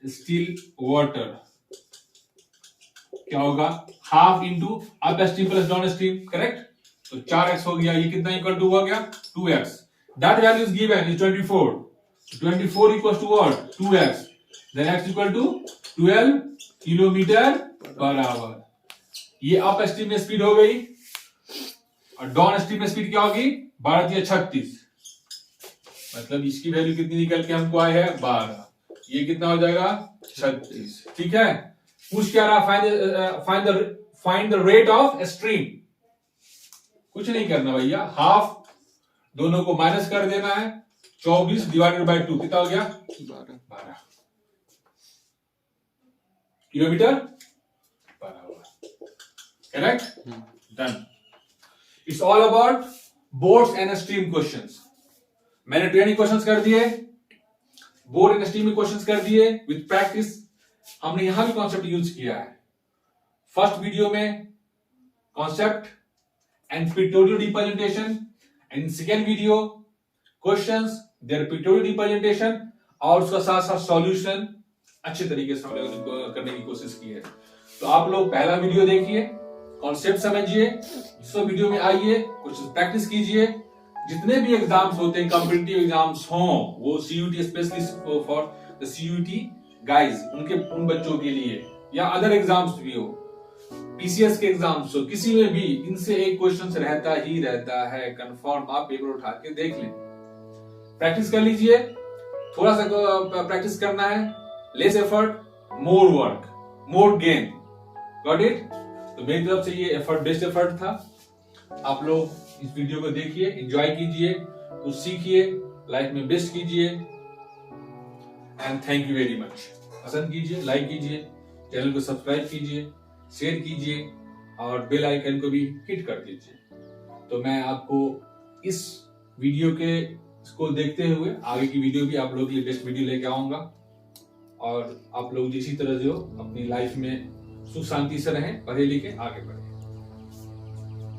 still water क्या होगा, half into up stream plus down stream, correct. तो 4x हो गया, ये कितना इक्वल टू हो गया 2x। That value is given is 24। 24 equal to what, 2x, then x equal to 12 kilometre per hour. ये अप स्ट्रीम में स्पीड हो गई, और डाउन स्ट्रीम में स्पीड क्या होगी, 12 या 36, मतलब इसकी वैल्यू कितनी निकल के हमको आए है 12, ये कितना हो जाएगा 36, ठीक है। पूछ क्या रहा, find the rate of stream. कुछ नहीं करना भैया, हाफ दोनों को माइनस कर देना है, 24 डिवाइडेड बाय 2 कितना हो गया 12 kilometre per our, correct, done. It's all about boards and stream questions. मैंने 20 क्वेश्चंस कर दिए, बोर्ड एंड स्ट्रीम में क्वेश्चंस कर दिए विद प्रैक्टिस। हमने यहां भी कॉन्सेप्ट यूज किया है। फर्स्ट वीडियो में concept and pictorial representation, and second video questions, their pictorial representation, और उसका साथ साथ सॉल्यूशन अच्छे तरीके से हम लोगों ने करने की कोशिश की है। तो आप लोग पहला वीडियो देखिए, कॉन्सेप्ट समझिए, दूसरे वीडियो में आइए, कुछ प्रैक्टिस कीजिए। जितने भी एग्जाम्स होते हैं, कॉम्पिटिटिव एग्जाम्स हों, वो CUET specially for the CUET guys, उन बच्चों के लिए, या अदर एग्जाम्स भी हो, पीसीएस के एग्जाम्स हो, किसी में भी इनसे एक क्वेश्चन रहता ही रहता है कंफर्म। आप पेपर उठा के देख लें, प्रैक्टिस कर लीजिए। थोड़ा सा प्रैक्टिस करना है, less effort more work more gain, got it. तो मेरी तरफ से ये एफर्ट बेस्ट एफर्ट था। आप लोग इस वीडियो को देखिए, एंजॉय कीजिए, कुछ सीखिए, लाइफ में बेस्ट कीजिए, and thank you very much. पसंद कीजिए, लाइक कीजिए, चैनल को सब्सक्राइब कीजिए, शेयर कीजिए, और बेल आइकन को भी हिट कर दीजिए। तो मैं आपको इस वीडियो को देखते हुए आगे की वीडियो भी आप लोगों के लिए बेस्ट वीडियो लेके आऊंगा, और आप लोग इसी तरह जो अपनी लाइफ में सुख शांति से रहें, पढ़े लिखे आगे बढ़े।